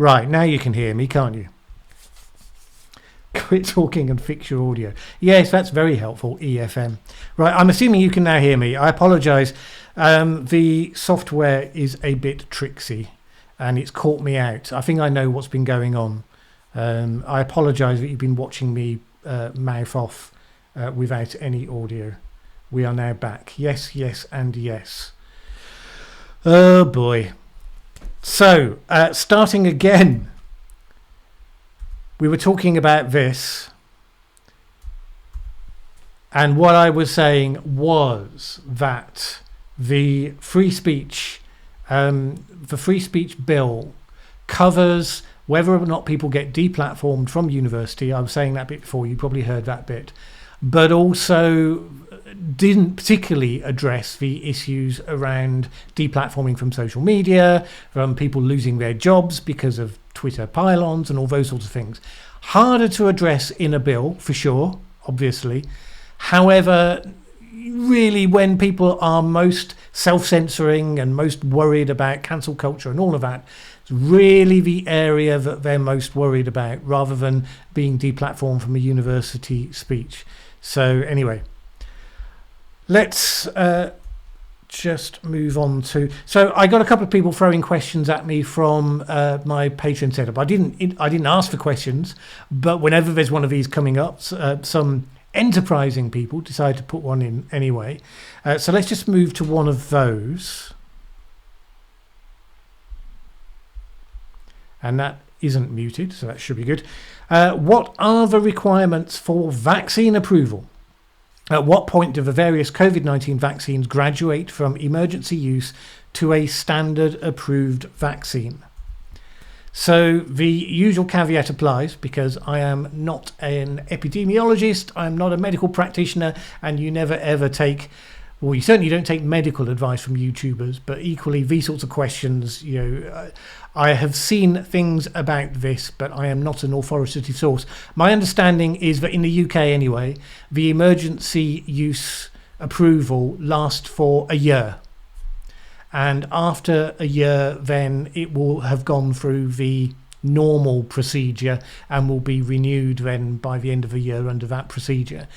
Right, now you can hear me, can't you? Quit talking and fix your audio. Yes, that's very helpful, EFM. Right, I'm assuming you can now hear me. I apologise. The software is a bit tricksy and it's caught me out. I think I know what's been going on. I apologise that you've been watching me mouth off without any audio. We are now back. Yes, yes, and yes. Oh boy. So, starting again. We were talking about this, and what I was saying was that the free speech bill covers whether or not people get deplatformed from university. I was saying that bit before, you probably heard that bit, but also didn't particularly address the issues around deplatforming from social media, from people losing their jobs because of Twitter pylons and all those sorts of things. Harder to address in a bill, for sure, obviously. However, really when people are most self-censoring and most worried about cancel culture and all of that, it's really the area that they're most worried about rather than being deplatformed from a university speech. So anyway, let's just move on to. So I got a couple of people throwing questions at me from my Patreon setup. I didn't ask for questions, but whenever there's one of these coming up, some enterprising people decide to put one in anyway. So let's just move to one of those, and that isn't muted, so that should be good. What are the requirements for vaccine approval? At what point do the various COVID-19 vaccines graduate from emergency use to a standard approved vaccine? So the usual caveat applies, because I am not an epidemiologist, I'm not a medical practitioner, and you never ever take, well, you certainly don't take medical advice from YouTubers, but equally these sorts of questions, I have seen things about this, but I am not an authoritative source. My understanding is that in the UK anyway, the emergency use approval lasts for a year. And after a year, then it will have gone through the normal procedure and will be renewed then by the end of the year under that procedure.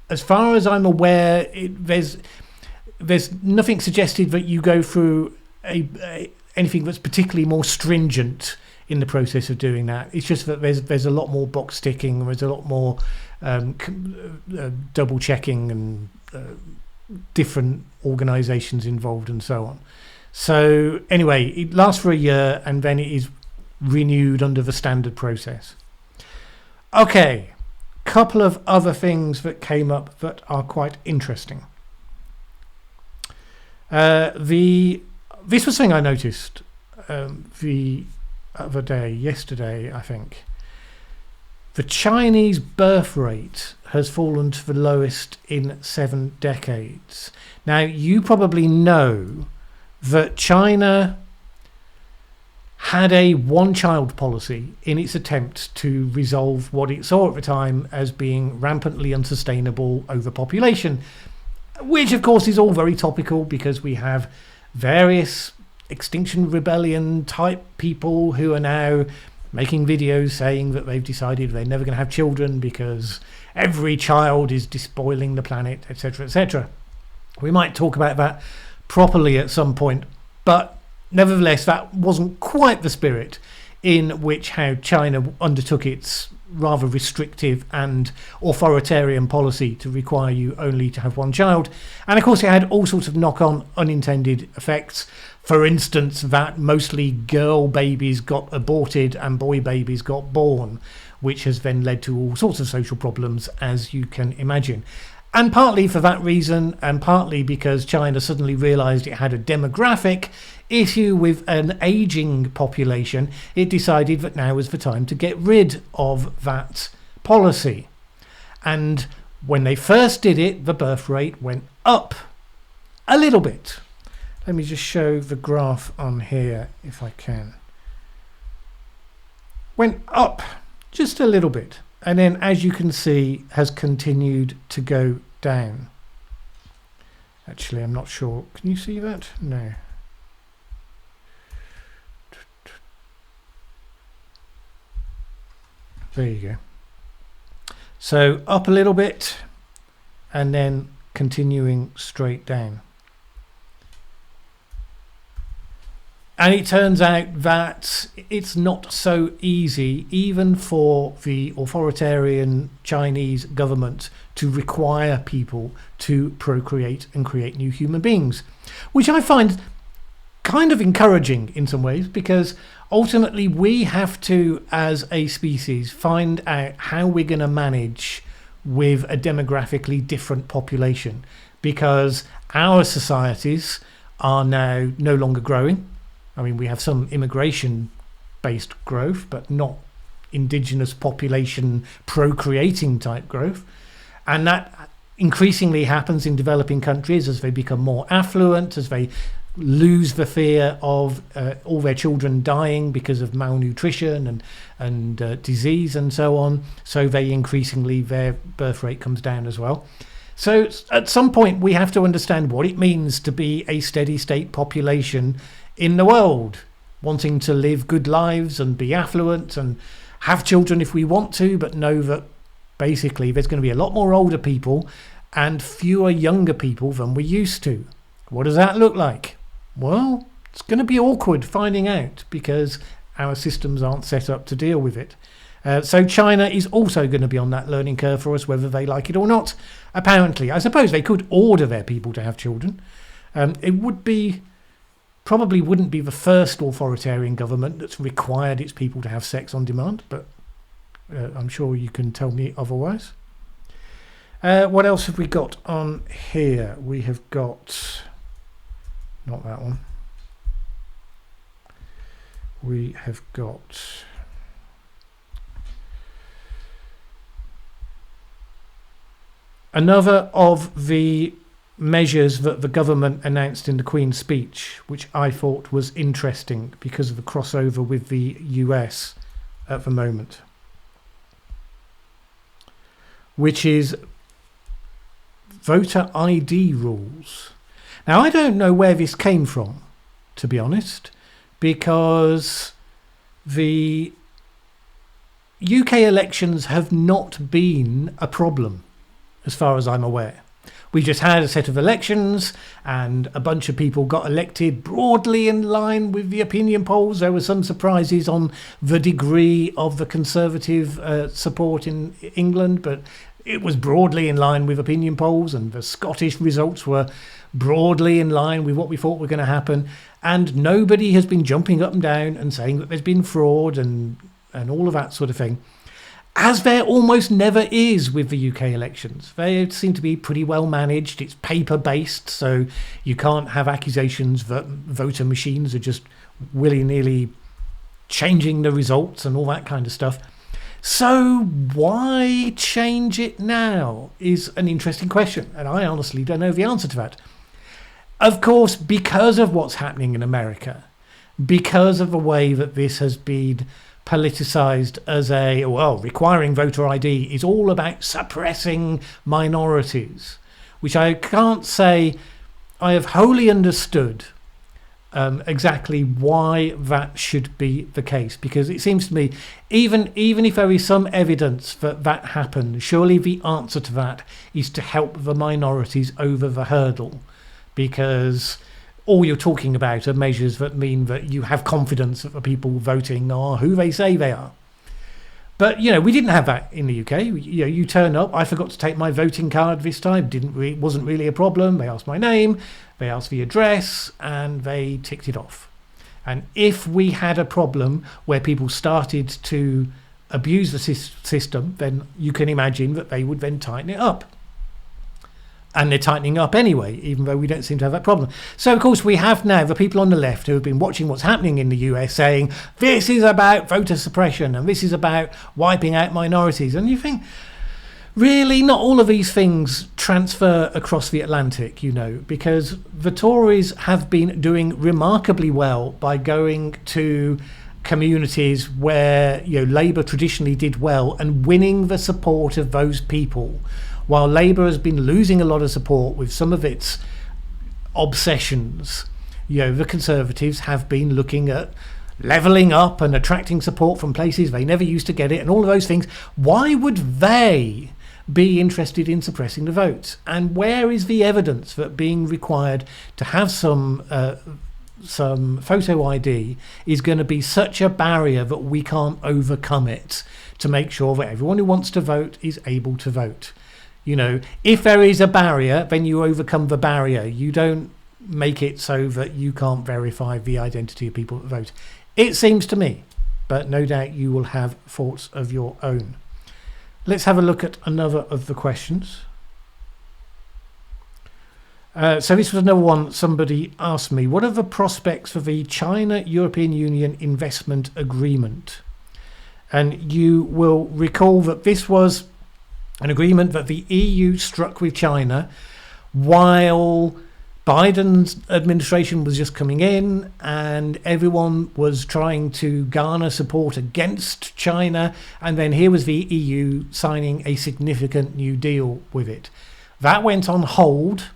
As far as I'm aware, there's nothing suggested that you go through anything that's particularly more stringent in the process of doing that. It's just that there's a lot more box ticking, there's a lot more double checking and different organisations involved and so on. So anyway, it lasts for a year and then it is renewed under the standard process. Okay, couple of other things that came up that are quite interesting. This was something I noticed the other day, yesterday, I think. The Chinese birth rate has fallen to the lowest in 7 decades. Now, you probably know that China had a one-child policy in its attempt to resolve what it saw at the time as being rampantly unsustainable overpopulation, which, of course, is all very topical because we have various Extinction Rebellion type people who are now making videos saying that they've decided they're never going to have children because every child is despoiling the planet, etc., etc. We might talk about that properly at some point, but nevertheless, that wasn't quite the spirit in which how China undertook its rather restrictive and authoritarian policy to require you only to have one child. And of course it had all sorts of knock-on unintended effects. For instance, that mostly girl babies got aborted and boy babies got born, which has then led to all sorts of social problems, as you can imagine. And partly for that reason, and partly because China suddenly realised it had a demographic issue with an ageing population, it decided that now was the time to get rid of that policy. And when they first did it, the birth rate went up a little bit. Let me just show the graph on here if I can. Went up just a little bit. And then, as you can see, has continued to go down. Actually, I'm not sure. Can you see that? No. There you go. So up a little bit and then continuing straight down. And it turns out that it's not so easy, even for the authoritarian Chinese government, to require people to procreate and create new human beings, which I find kind of encouraging in some ways, because ultimately we have to, as a species, find out how we're going to manage with a demographically different population, because our societies are now no longer growing. I mean, we have some immigration-based growth, but not indigenous population procreating type growth. And that increasingly happens in developing countries as they become more affluent, as they lose the fear of all their children dying because of malnutrition and disease and so on. So their birth rate comes down as well. So at some point we have to understand what it means to be a steady state population in the world, wanting to live good lives and be affluent and have children if we want to, but know that basically there's going to be a lot more older people and fewer younger people than we used to. What does that look like? Well, it's going to be awkward finding out, because our systems aren't set up to deal with it. So China is also going to be on that learning curve for us, whether they like it or not. Apparently, I suppose they could order their people to have children. It probably wouldn't be the first authoritarian government that's required its people to have sex on demand, but I'm sure you can tell me otherwise. What else have we got on here? We have got... not that one. We have got... another of the measures that the government announced in the Queen's speech, which I thought was interesting because of the crossover with the US at the moment, which is voter ID rules. Now, I don't know where this came from, to be honest, because the UK elections have not been a problem, as far as I'm aware. We just had a set of elections and a bunch of people got elected broadly in line with the opinion polls. There were some surprises on the degree of the Conservative support in England, but it was broadly in line with opinion polls, and the Scottish results were broadly in line with what we thought were going to happen. And nobody has been jumping up and down and saying that there's been fraud and all of that sort of thing, as there almost never is with the UK elections. They seem to be pretty well managed. It's paper-based, so you can't have accusations that voter machines are just willy-nilly changing the results and all that kind of stuff. So why change it now is an interesting question, and I honestly don't know the answer to that. Of course, because of what's happening in America, because of the way that this has been politicized as requiring voter ID is all about suppressing minorities, which I can't say I have wholly understood exactly why that should be the case, because it seems to me, even if there is some evidence that happened, surely the answer to that is to help the minorities over the hurdle, because all you're talking about are measures that mean that you have confidence that the people voting are who they say they are. But, we didn't have that in the UK. You turn up. I forgot to take my voting card this time. Wasn't really a problem. They asked my name, they asked the address, and they ticked it off. And if we had a problem where people started to abuse the system, then you can imagine that they would then tighten it up. And they're tightening up anyway, even though we don't seem to have that problem. So, of course, we have now the people on the left who have been watching what's happening in the US saying, this is about voter suppression and this is about wiping out minorities. And you think, really, not all of these things transfer across the Atlantic, because the Tories have been doing remarkably well by going to communities where Labour traditionally did well and winning the support of those people, while Labour has been losing a lot of support with some of its obsessions. The Conservatives have been looking at levelling up and attracting support from places they never used to get it and all of those things, why would they be interested in suppressing the votes? And where is the evidence that being required to have some photo ID is going to be such a barrier that we can't overcome it to make sure that everyone who wants to vote is able to vote? You know, if there is a barrier, then you overcome the barrier. You don't make it so that you can't verify the identity of people that vote. It seems to me, but no doubt you will have thoughts of your own. Let's have a look at another of the questions. So this was another one somebody asked me. What are the prospects for the China-European Union investment agreement? And you will recall that this was an agreement that the EU struck with China while Biden's administration was just coming in and everyone was trying to garner support against China, and then here was the EU signing a significant new deal with it. That went on hold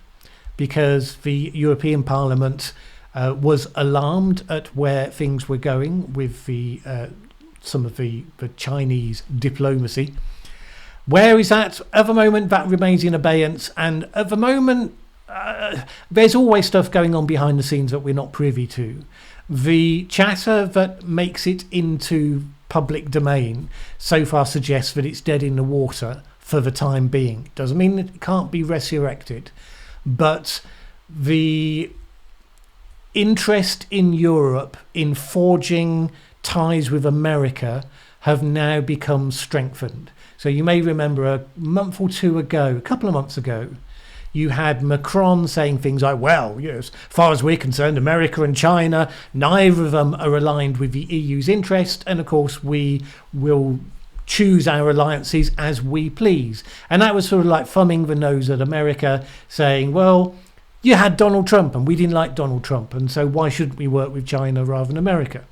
because the European Parliament was alarmed at where things were going with the some of the Chinese diplomacy. Where is that? At the moment, that remains in abeyance, and at the moment, there's always stuff going on behind the scenes that we're not privy to. The chatter that makes it into public domain so far suggests that it's dead in the water for the time being. Doesn't mean it can't be resurrected, but the interest in Europe in forging ties with America have now become strengthened. So you may remember a month or two ago, a couple of months ago, you had Macron saying things like, well, yes, as far as we're concerned, America and China, neither of them are aligned with the EU's interest. And of course, we will choose our alliances as we please. And that was sort of like thumbing the nose at America, saying, well, you had Donald Trump and we didn't like Donald Trump. And so why shouldn't we work with China rather than America?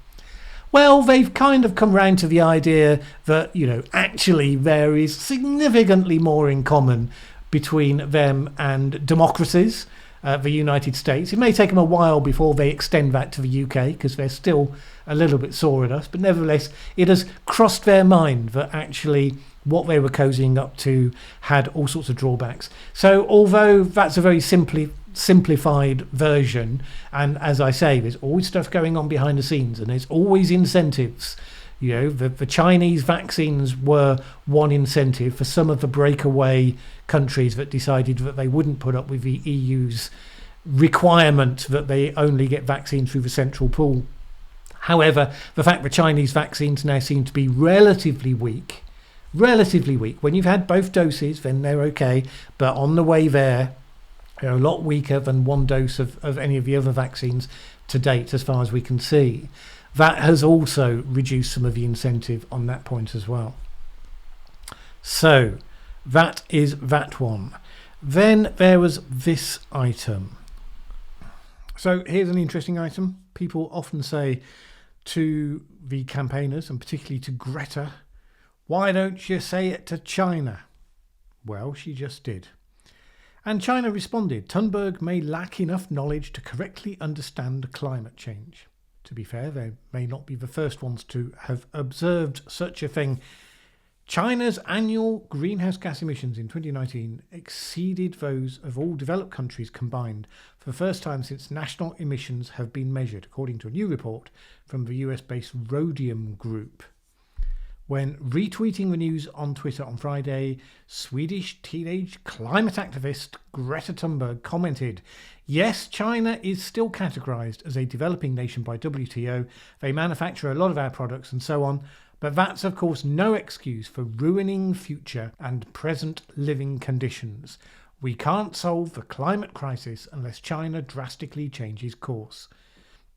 Well, they've kind of come round to the idea that, you know, actually there is significantly more in common between them and democracies, the United States. It may take them a while before they extend that to the UK because they're still a little bit sore at us. But nevertheless, it has crossed their mind that actually what they were cozying up to had all sorts of drawbacks. So although that's a very simplified version, and as I say, there's always stuff going on behind the scenes and there's always incentives. You know, the Chinese vaccines were one incentive for some of the breakaway countries that decided that they wouldn't put up with the EU's requirement that they only get vaccines through the central pool. However, the fact that Chinese vaccines now seem to be relatively weak, when you've had both doses, then they're okay, but on the way there, they're a lot weaker than one dose of any of the other vaccines to date, as far as we can see. That has also reduced some of the incentive on that point as well. So that is that one. Then there was this item. So here's an interesting item. People often say to the campaigners, and particularly to Greta, why don't you say it to China? Well, she just did. And China responded, Thunberg may lack enough knowledge to correctly understand climate change. To be fair, they may not be the first ones to have observed such a thing. China's annual greenhouse gas emissions in 2019 exceeded those of all developed countries combined for the first time since national emissions have been measured, according to a new report from the US-based Rhodium Group. When retweeting the news on Twitter on Friday, Swedish teenage climate activist Greta Thunberg commented, yes, China is still categorized as a developing nation by WTO. They manufacture a lot of our products and so on. But that's, of course, no excuse for ruining future and present living conditions. We can't solve the climate crisis unless China drastically changes course.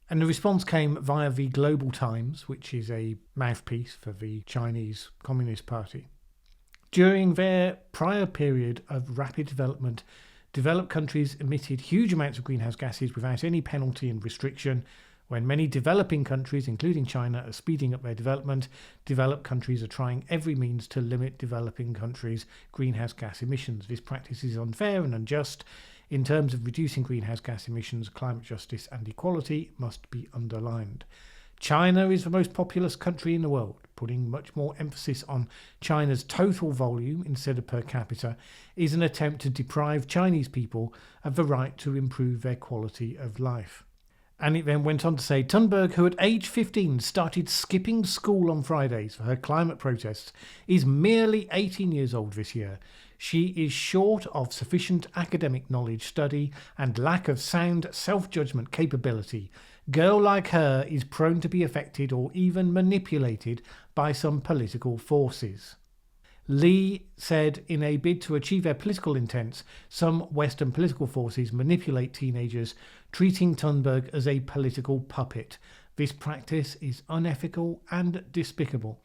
And the response came via the Global Times, which is a mouthpiece for the Chinese Communist Party. During their prior period of rapid development, developed countries emitted huge amounts of greenhouse gases without any penalty and restriction. When many developing countries, including China, are speeding up their development, developed countries are trying every means to limit developing countries' greenhouse gas emissions. This practice is unfair and unjust. In terms of reducing greenhouse gas emissions, climate justice and equality must be underlined. China is the most populous country in the world. Putting much more emphasis on China's total volume instead of per capita is an attempt to deprive Chinese people of the right to improve their quality of life. And it then went on to say, Thunberg, who at age 15 started skipping school on Fridays for her climate protests, is merely 18 years old this year. She is short of sufficient academic knowledge, study, and lack of sound self-judgment capability. Girl like her is prone to be affected or even manipulated by some political forces. Lee said in a bid to achieve their political intents, some Western political forces manipulate teenagers, treating Thunberg as a political puppet. This practice is unethical and despicable.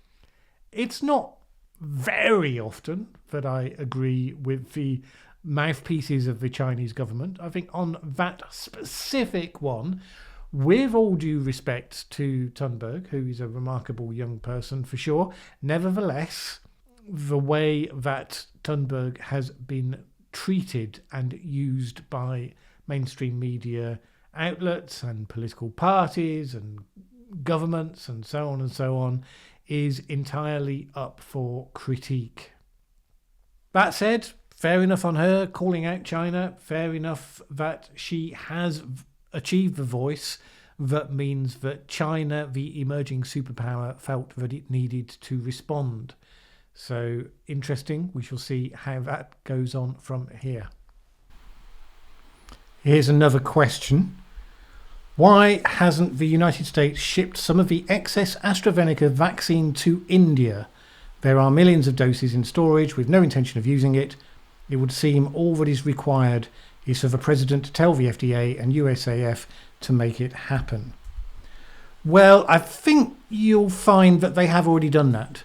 It's not very often that I agree with the mouthpieces of the Chinese government. I think on that specific one, with all due respect to Thunberg, who is a remarkable young person for sure, nevertheless, the way that Thunberg has been treated and used by mainstream media outlets and political parties and governments and so on is entirely up for critique. That said, fair enough on her calling out China, fair enough that she has achieved the voice that means that China, the emerging superpower, felt that it needed to respond. So interesting. We shall see how that goes on from here. Here's another question. Why hasn't the United States shipped some of the excess AstraZeneca vaccine to India? There are millions of doses in storage with no intention of using it. It would seem all that is required is for the President to tell the FDA and USAF to make it happen. Well, I think you'll find that they have already done that.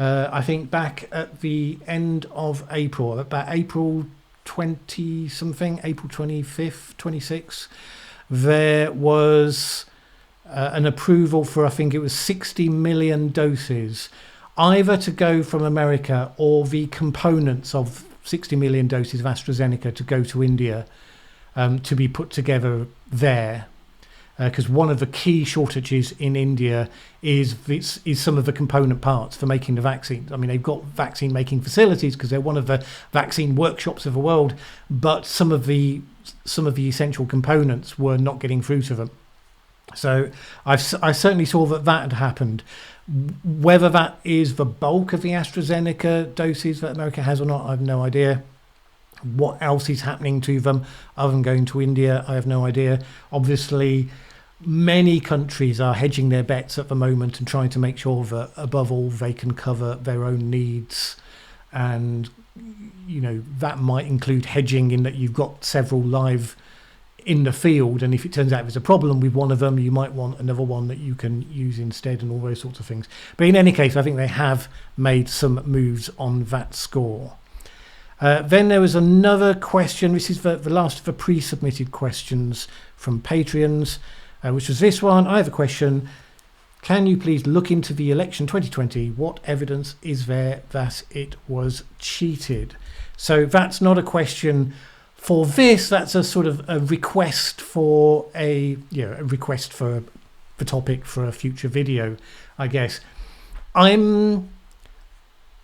I think back at the end of April, about April 20-something, April 25th, 26th, there was an approval for, I think it was 60 million doses, either to go from America or the components of 60 million doses of AstraZeneca to go to India to be put together there. Because one of the key shortages in India is some of the component parts for making the vaccines. I mean, they've got vaccine making facilities because they're one of the vaccine workshops of the world, but some of the essential components were not getting through to them. So I certainly saw that had happened. Whether that is the bulk of the AstraZeneca doses that America has or not, I have no idea. What else is happening to them other than going to India, I have no idea. Obviously, many countries are hedging their bets at the moment and trying to make sure that above all they can cover their own needs, and that might include hedging in that you've got several live in the field, and if it turns out there's a problem with one of them, you might want another one that you can use instead, and all those sorts of things. But in any case, I think they have made some moves on that score. Then there was another question. This is the last of the pre-submitted questions from Patreons, which was this one. I have a question. Can you please look into the election 2020? What evidence is there that it was cheated? So that's not a question for this. That's a sort of a request for a request for the topic for a future video, I guess. I'm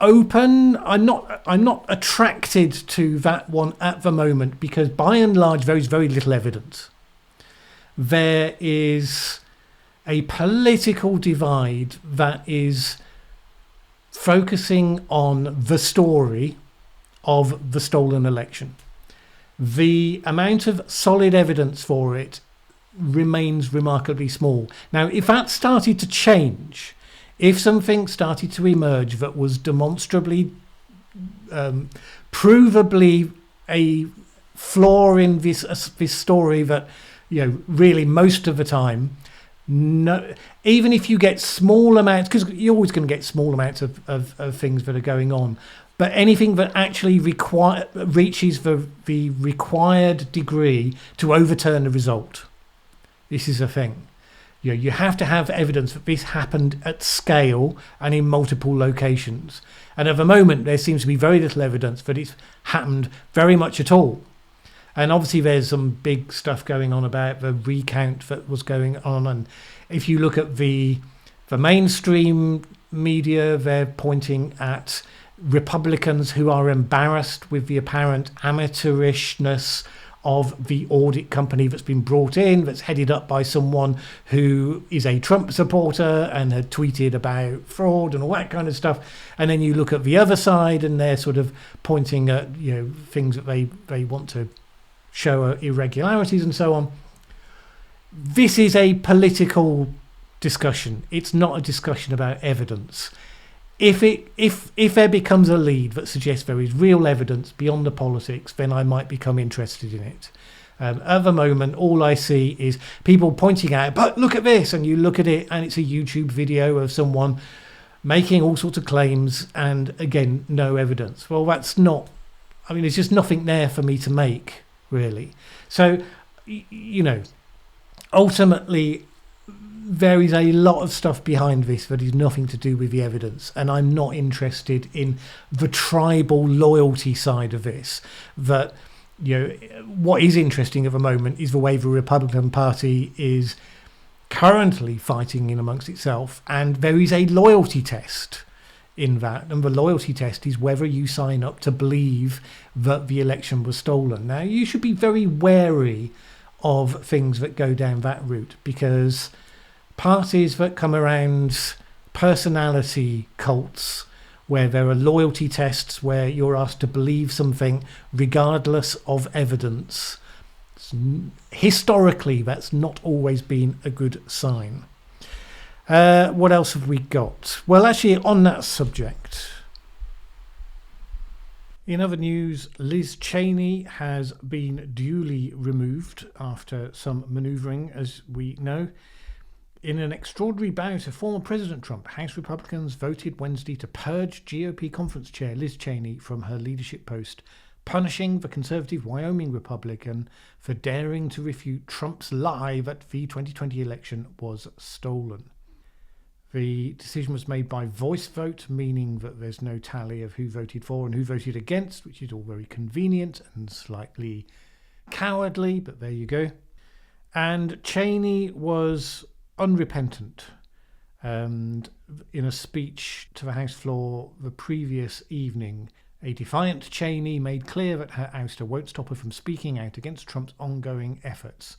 open. I'm not attracted to that one at the moment because by and large there is very little evidence. There is a political divide that is focusing on the story of the stolen election. The amount of solid evidence for it remains remarkably small. Now, if that started to change, if something started to emerge that was demonstrably, provably a flaw in this story that, really most of the time, no, even if you get small amounts, because you're always going to get small amounts of things that are going on, but anything that actually reaches the required degree to overturn the result, this is a thing. You have to have evidence that this happened at scale and in multiple locations. And at the moment, there seems to be very little evidence that it's happened very much at all. And obviously there's some big stuff going on about the recount that was going on. And if you look at the mainstream media, they're pointing at Republicans who are embarrassed with the apparent amateurishness of the audit company that's been brought in, that's headed up by someone who is a Trump supporter and had tweeted about fraud and all that kind of stuff. And then you look at the other side and they're sort of pointing at, things that they want to show irregularities and so on. This is a political discussion. It's not a discussion about evidence. If there becomes a lead that suggests there is real evidence beyond the politics, then I might become interested in it. At the moment, all I see is people pointing out, but look at this, and you look at it and it's a YouTube video of someone making all sorts of claims and, again, no evidence. Well, that's not... there's just nothing there for me to make, really. So, ultimately... there is a lot of stuff behind this that is nothing to do with the evidence, and I'm not interested in the tribal loyalty side of this. That, what is interesting at the moment is the way the Republican Party is currently fighting in amongst itself, and there is a loyalty test in that, and the loyalty test is whether you sign up to believe that the election was stolen. Now, you should be very wary of things that go down that route, because parties that come around personality cults, where there are loyalty tests, where you're asked to believe something regardless of evidence, historically that's not always been a good sign. What else have we got? Well, actually, on that subject, in other news, Liz Cheney has been duly removed after some manoeuvring, as we know. In an extraordinary bout of former President Trump, House Republicans voted Wednesday to purge GOP conference chair Liz Cheney from her leadership post, punishing the conservative Wyoming Republican for daring to refute Trump's lie that the 2020 election was stolen. The decision was made by voice vote, meaning that there's no tally of who voted for and who voted against, which is all very convenient and slightly cowardly, but there you go. And Cheney was unrepentant, and in a speech to the House floor the previous evening, a defiant Cheney made clear that her ouster won't stop her from speaking out against Trump's ongoing efforts.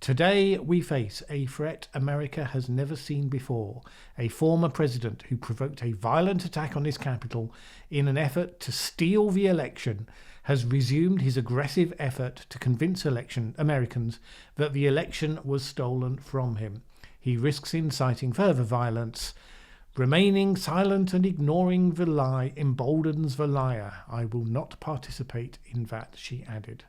Today we face a threat America has never seen before. A former president who provoked a violent attack on his capital in an effort to steal the election has resumed his aggressive effort to convince Americans that the election was stolen from him. He risks inciting further violence. Remaining silent and ignoring the lie emboldens the liar. I will not participate in that, she added.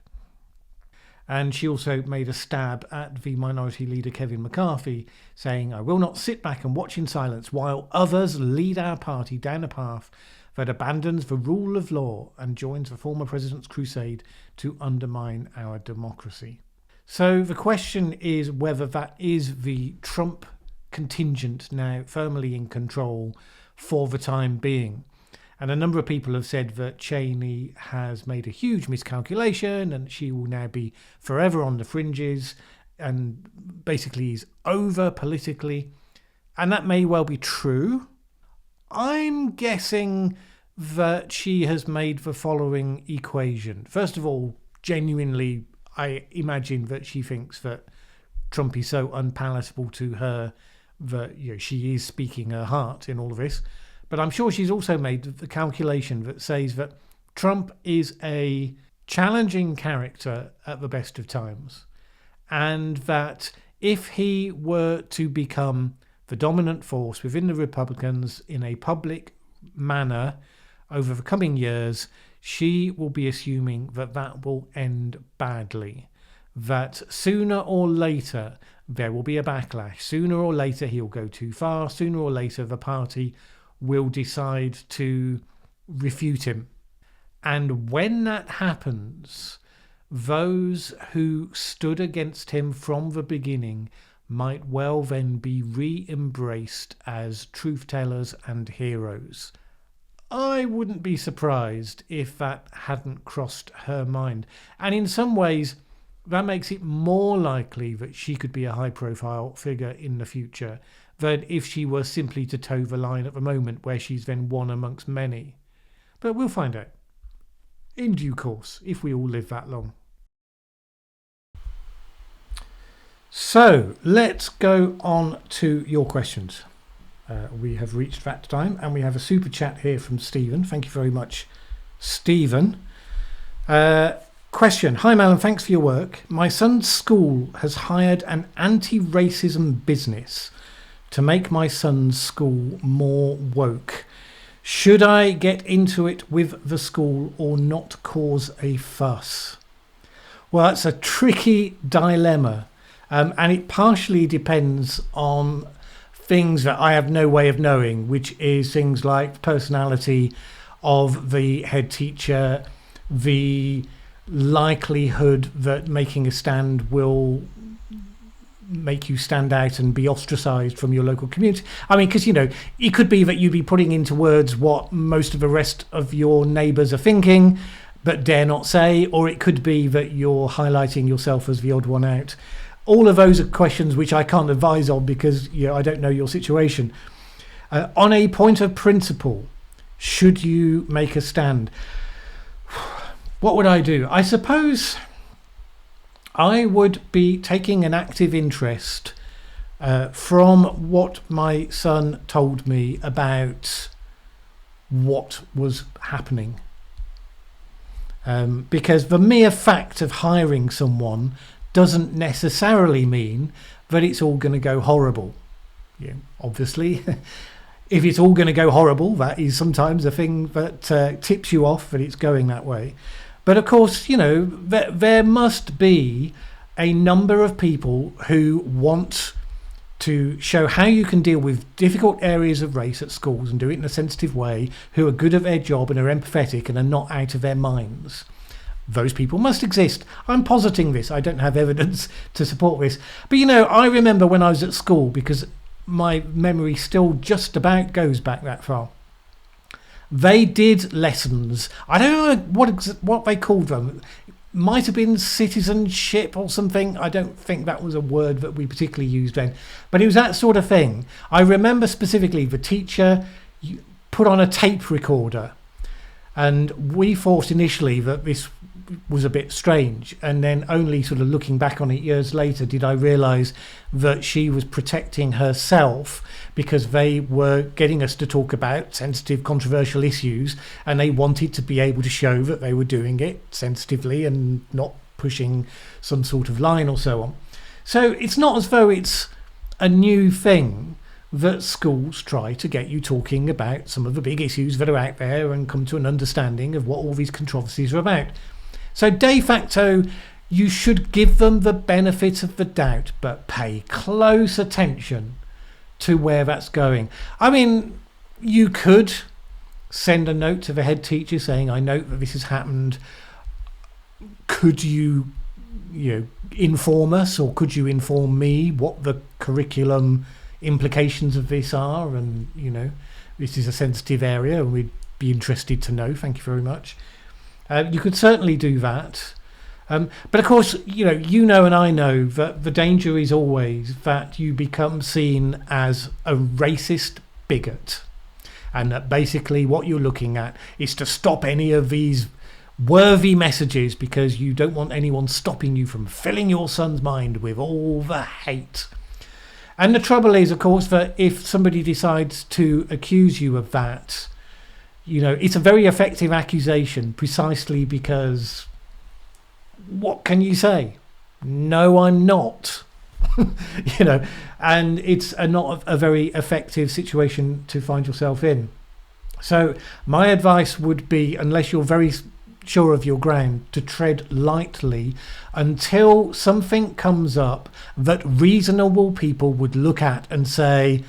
And she also made a stab at the Minority Leader Kevin McCarthy, saying, I will not sit back and watch in silence while others lead our party down a path that abandons the rule of law and joins the former president's crusade to undermine our democracy. So the question is whether that is the Trump contingent now firmly in control for the time being. And a number of people have said that Cheney has made a huge miscalculation and she will now be forever on the fringes and basically is over politically. And that may well be true. I'm guessing that she has made the following equation. First of all, genuinely, I imagine that she thinks that Trump is so unpalatable to her that she is speaking her heart in all of this. But I'm sure she's also made the calculation that says that Trump is a challenging character at the best of times, and that if he were to become the dominant force within the Republicans in a public manner over the coming years, she will be assuming that that will end badly, that sooner or later there will be a backlash, sooner or later he'll go too far, sooner or later the party will decide to refute him. And when that happens, those who stood against him from the beginning might well then be re-embraced as truth tellers and heroes. I wouldn't be surprised if that hadn't crossed her mind. And in some ways, that makes it more likely that she could be a high-profile figure in the future than if she were simply to toe the line at the moment, where she's then one amongst many. But we'll find out in due course, if we all live that long. So let's go on to your questions. We have reached that time, and we have a super chat here from Stephen. Thank you very much, Stephen. Question. Hi, Mal, and thanks for your work. My son's school has hired an anti-racism business to make my son's school more woke. Should I get into it with the school or not cause a fuss? Well, that's a tricky dilemma, and it partially depends on things that I have no way of knowing, which is things like personality of the head teacher, the likelihood that making a stand will make you stand out and be ostracized from your local community. I mean, because, you know, it could be that you'd be putting into words what most of the rest of your neighbours are thinking but dare not say, or it could be that you're highlighting yourself as the odd one out. All of those are questions which I can't advise on because, you know, I don't know your situation. On a point of principle, should you make a stand? What would I do? I suppose I would be taking an active interest from what my son told me about what was happening. Because the mere fact of hiring someone doesn't necessarily mean that it's all going to go horrible. Yeah, obviously, if it's all going to go horrible, that is sometimes a thing that tips you off that it's going that way. But of course, you know, there must be a number of people who want to show how you can deal with difficult areas of race at schools and do it in a sensitive way, who are good at their job and are empathetic and are not out of their minds. Those people must exist. I'm positing this. I don't have evidence to support this. But, you know, I remember when I was at school, because my memory still just about goes back that far. They did lessons. I don't know what they called them. It might have been citizenship or something. I don't think that was a word that we particularly used then. But it was that sort of thing. I remember specifically the teacher put on a tape recorder. And we thought initially that this was a bit strange, and then only sort of looking back on it years later did I realise that she was protecting herself because they were getting us to talk about sensitive, controversial issues, and they wanted to be able to show that they were doing it sensitively and not pushing some sort of line or so on. So it's not as though it's a new thing that schools try to get you talking about some of the big issues that are out there and come to an understanding of what all these controversies are about. So de facto, you should give them the benefit of the doubt, but pay close attention to where that's going. I mean, you could send a note to the head teacher saying, I note that this has happened. Could you inform us, or could you inform me what the curriculum implications of this are? And, you know, this is a sensitive area and we'd be interested to know. Thank you very much. You could certainly do that. But of course, you know, and I know that the danger is always that you become seen as a racist bigot. And that basically what you're looking at is to stop any of these worthy messages because you don't want anyone stopping you from filling your son's mind with all the hate. And the trouble is, of course, that if somebody decides to accuse you of that, you know, it's a very effective accusation precisely because what can you say? No, I'm not. You know, and it's not a very effective situation to find yourself in. So my advice would be, unless you're very sure of your ground, to tread lightly until something comes up that reasonable people would look at and say,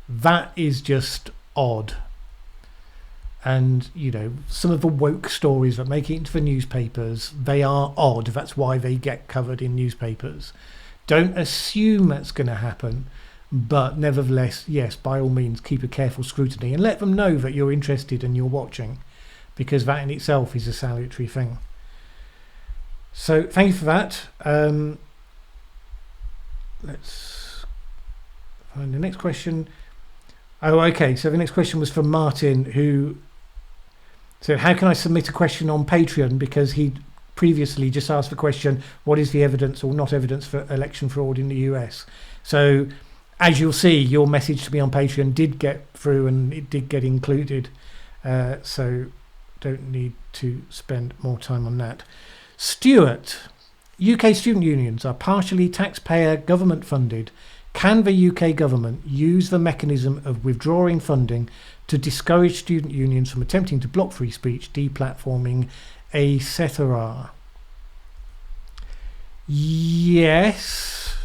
that is just odd. And, you know, some of the woke stories that make it into the newspapers, they are odd. That's why they get covered in newspapers. Don't assume that's going to happen, But nevertheless, yes, by all means, keep a careful scrutiny and let them know that you're interested and you're watching, because that in itself is a salutary thing. So thank you for that. Let's find the next question. Oh, okay. So the next question was from Martin, who said, how can I submit a question on Patreon? Because he previously just asked the question, what is the evidence or not evidence for election fraud in the US? So as you'll see, your message to me on Patreon did get through and it did get included. So don't need to spend more time on that. Stuart, UK student unions are partially taxpayer government funded. Can the UK government use the mechanism of withdrawing funding to discourage student unions from attempting to block free speech, deplatforming, etc.? Yes.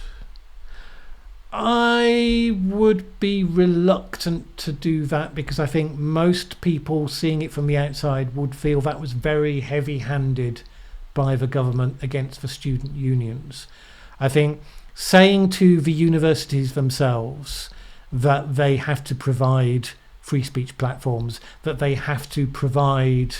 I would be reluctant to do that, because I think most people seeing it from the outside would feel that was very heavy-handed by the government against the student unions. I think saying to the universities themselves that they have to provide free speech platforms, that they have to provide,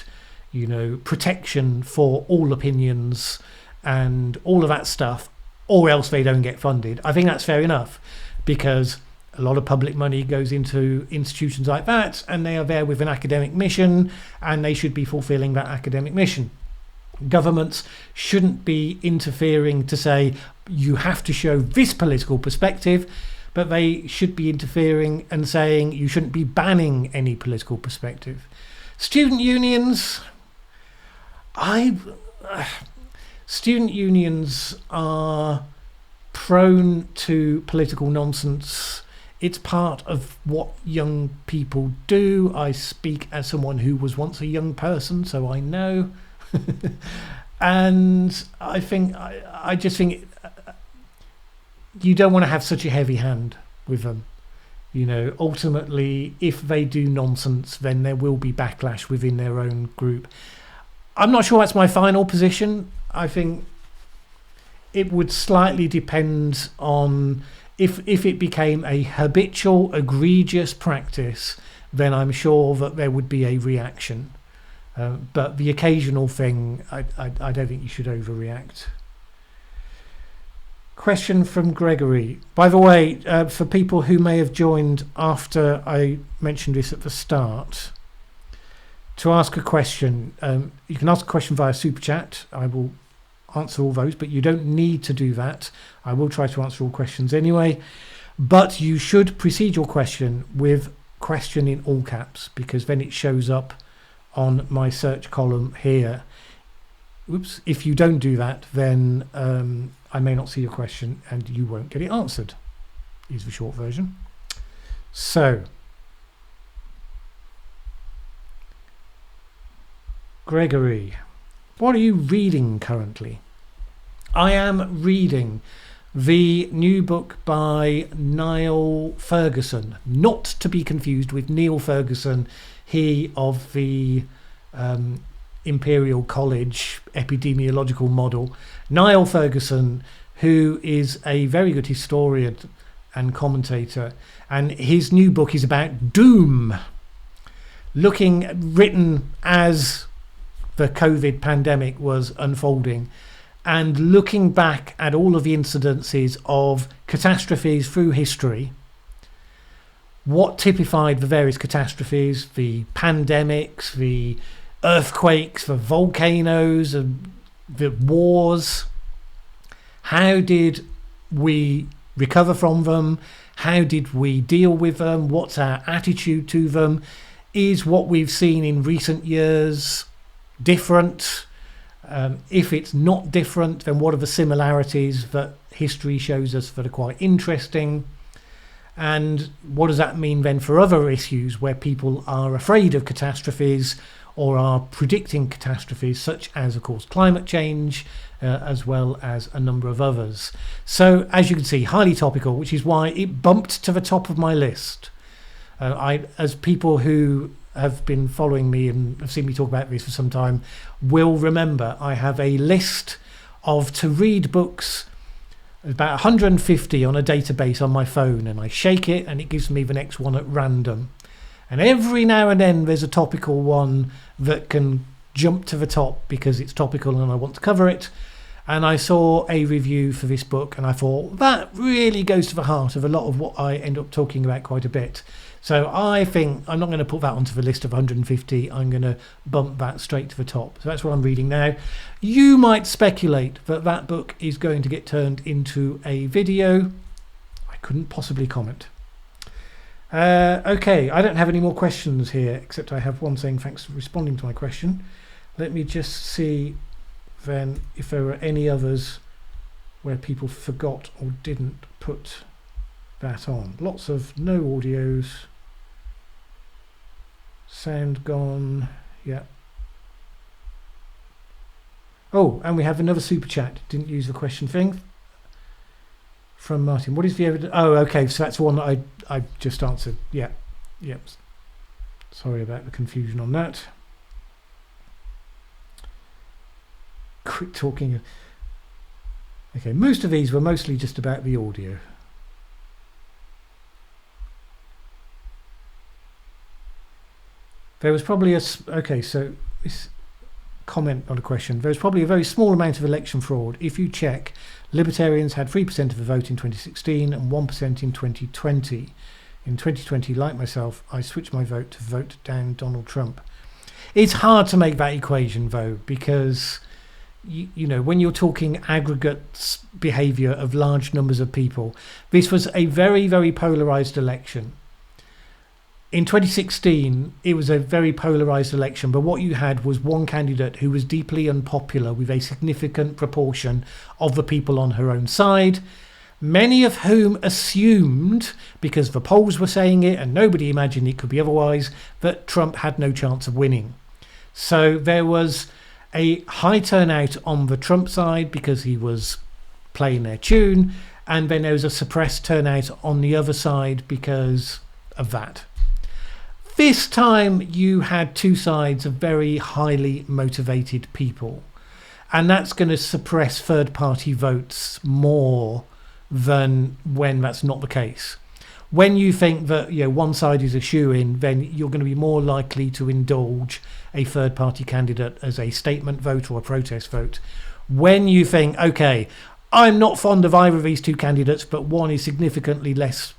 protection for all opinions and all of that stuff, or else they don't get funded. I think that's fair enough, because a lot of public money goes into institutions like that, and they are there with an academic mission, and they should be fulfilling that academic mission. Governments shouldn't be interfering to say you have to show this political perspective, but they should be interfering and saying you shouldn't be banning any political perspective. Student unions, student unions are prone to political nonsense. It's part of what young people do. I speak as someone who was once a young person, so I know. And I just think you don't want to have such a heavy hand with them. Ultimately, if they do nonsense, then there will be backlash within their own group. I'm not sure that's my final position. I think it would slightly depend on if it became a habitual, egregious practice, then I'm sure that there would be a reaction. But the occasional thing, I don't think you should overreact. Question from Gregory. By the way, for people who may have joined after I mentioned this at the start, to ask a question, you can ask a question via Super Chat. I will answer all those, but you don't need to do that. I will try to answer all questions anyway. But you should precede your question with question in all caps, because then it shows up on my search column here. Oops, if you don't do that, then I may not see your question and you won't get it answered, is the short version. So, Gregory, what are you reading currently? I am reading the new book by Niall Ferguson, not to be confused with Neil Ferguson, he of the Imperial College epidemiological model. Niall Ferguson, who is a very good historian and commentator, and his new book is about doom, written as the COVID pandemic was unfolding, and looking back at all of the incidences of catastrophes through history, what typified the various catastrophes, the pandemics, the earthquakes, the volcanoes, the wars. How did we recover from them? How did we deal with them? What's our attitude to them? Is what we've seen in recent years different? If it's not different, then what are the similarities that history shows us that are quite interesting? And what does that mean then for other issues where people are afraid of catastrophes or are predicting catastrophes, such as, of course, climate change, as well as a number of others. So, as you can see, highly topical, which is why it bumped to the top of my list. As people who have been following me and have seen me talk about this for some time will remember, I have a list of to-read books There's about 150 on a database on my phone, and I shake it and it gives me the next one at random. And every now and then there's a topical one that can jump to the top because it's topical and I want to cover it. And I saw a review for this book and I thought that really goes to the heart of a lot of what I end up talking about quite a bit. So I think I'm not going to put that onto the list of 150. I'm going to bump that straight to the top. So that's what I'm reading now. You might speculate that that book is going to get turned into a video. I couldn't possibly comment. Okay, I don't have any more questions here, except I have one saying thanks for responding to my question. Let me just see then if there were any others where people forgot or didn't put that on. Lots of no audios. Sound gone. Yeah. Oh, and we have another super chat. Didn't use the question thing. From Martin. What is the evidence? Oh, okay. So that's one that I just answered. Yeah. Yep. Sorry about the confusion on that. Quit talking. Okay. Most of these were mostly just about the audio. There was probably okay, so this comment, not a question. There was probably a very small amount of election fraud. If you check, Libertarians had 3% of the vote in 2016 and 1% in 2020. In 2020, like myself, I switched my vote to vote down Donald Trump. It's hard to make that equation, though, because, you know, when you're talking aggregate behaviour of large numbers of people, this was a very, very polarised election. In 2016, it was a very polarised election, but what you had was one candidate who was deeply unpopular with a significant proportion of the people on her own side, many of whom assumed, because the polls were saying it and nobody imagined it could be otherwise, that Trump had no chance of winning. So there was a high turnout on the Trump side because he was playing their tune, and then there was a suppressed turnout on the other side because of that. This time you had two sides of very highly motivated people, and that's going to suppress third-party votes more than when that's not the case. When you think that, you know, one side is a shoo-in, then you're going to be more likely to indulge a third-party candidate as a statement vote or a protest vote. When you think, okay, I'm not fond of either of these two candidates, but one is significantly less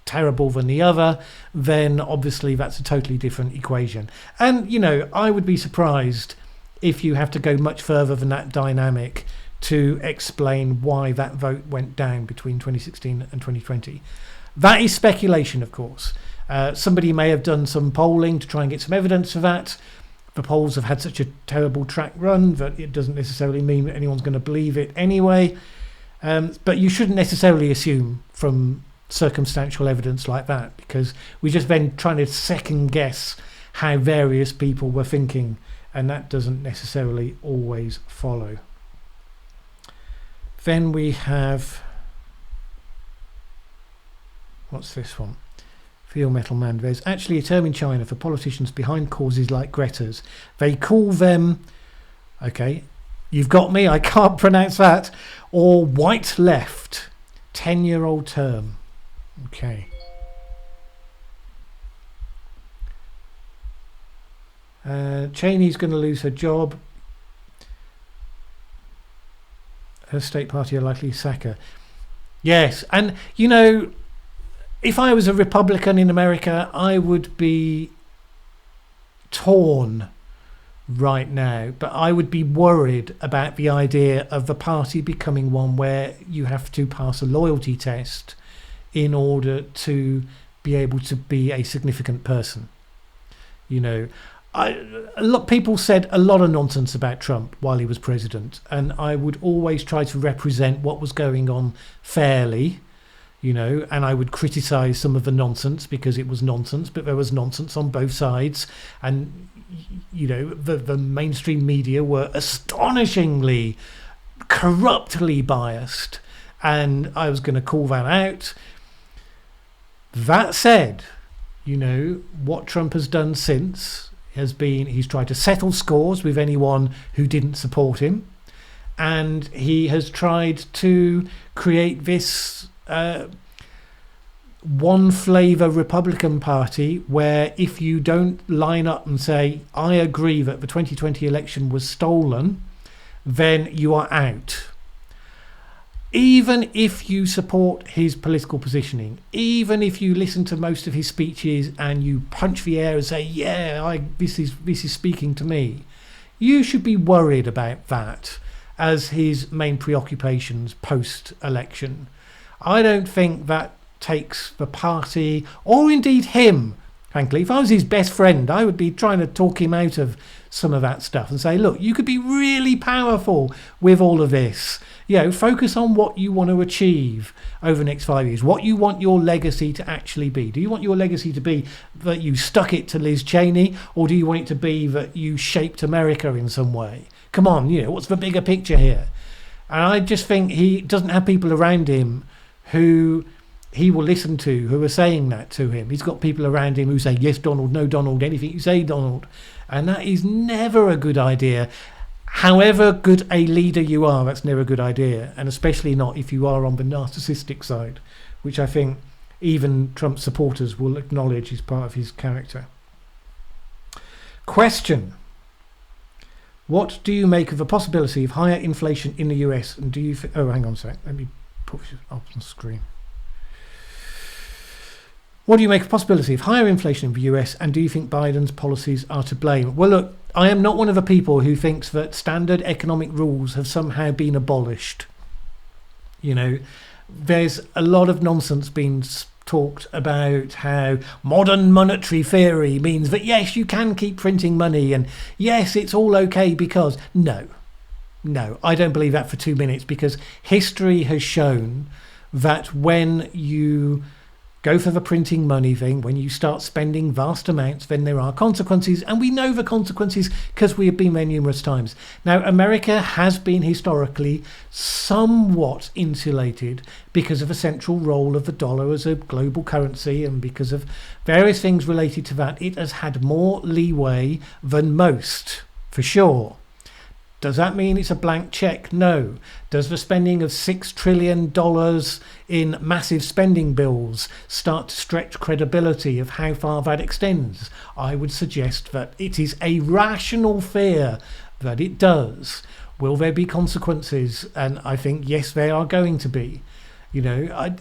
terrible than the other, then obviously that's a totally different equation. And, you know, I would be surprised if you have to go much further than that dynamic to explain why that vote went down between 2016 and 2020. That is speculation, of course. Somebody may have done some polling to try and get some evidence for that. The polls have had such a terrible track run that it doesn't necessarily mean that anyone's going to believe it anyway. But you shouldn't necessarily assume from circumstantial evidence like that, because we're just then trying to second guess how various people were thinking, and that doesn't necessarily always follow. Then we have, what's this one? Feel Metal Man. There's actually a term in China for politicians behind causes like Greta's. They call them, okay, you've got me, I can't pronounce that, or white left. 10-year-old term. Okay. Cheney's going to lose her job. Her state party are likely to sack her. Yes, and you know, if I was a Republican in America, I would be torn right now, but I would be worried about the idea of the party becoming one where you have to pass a loyalty test in order to be able to be a significant person. You know, a lot people said a lot of nonsense about Trump while he was president, and I would always try to represent what was going on fairly, you know, and I would criticize some of the nonsense because it was nonsense, but there was nonsense on both sides, and you know, the mainstream media were astonishingly corruptly biased, and I was going to call that out. That said, you know, what Trump has done since has been he's tried to settle scores with anyone who didn't support him, and he has tried to create this one flavour Republican Party where if you don't line up and say, I agree that the 2020 election was stolen, then you are out. Even if you support his political positioning, even if you listen to most of his speeches and you punch the air and say, yeah, this is speaking to me, you should be worried about that as his main preoccupations post-election. I don't think that takes the party, or indeed him, frankly. If I was his best friend, I would be trying to talk him out of some of that stuff and say, look, you could be really powerful with all of this. Focus on what you want to achieve over the next 5 years, what you want your legacy to actually be. Do you want your legacy to be that you stuck it to Liz Cheney, or do you want it to be that you shaped America in some way? Come on, what's the bigger picture here? And I just think he doesn't have people around him who he will listen to, who are saying that to him. He's got people around him who say, yes, Donald, no, Donald, anything you say, Donald. And that is never a good idea. However good a leader you are, that's never a good idea. And especially not if you are on the narcissistic side, which I think even Trump supporters will acknowledge is part of his character. Question. What do you make of the possibility of higher inflation in the US? And do you hang on a sec. Let me put this up on the screen. What do you make of the possibility of higher inflation in the US, and do you think Biden's policies are to blame? Well, look, I am not one of the people who thinks that standard economic rules have somehow been abolished. There's a lot of nonsense being talked about how modern monetary theory means that, yes, you can keep printing money, and yes, it's all okay because... No, I don't believe that for 2 minutes, because history has shown that when you go for the printing money thing, when you start spending vast amounts, then there are consequences, and we know the consequences because we have been there numerous times. Now, America has been historically somewhat insulated because of the central role of the dollar as a global currency, and because of various things related to that. It has had more leeway than most, for sure. Does that mean it's a blank check? No. Does the spending of $6 trillion in massive spending bills start to stretch credibility of how far that extends? I would suggest that it is a rational fear that it does. Will there be consequences? And I think, yes, there are going to be. To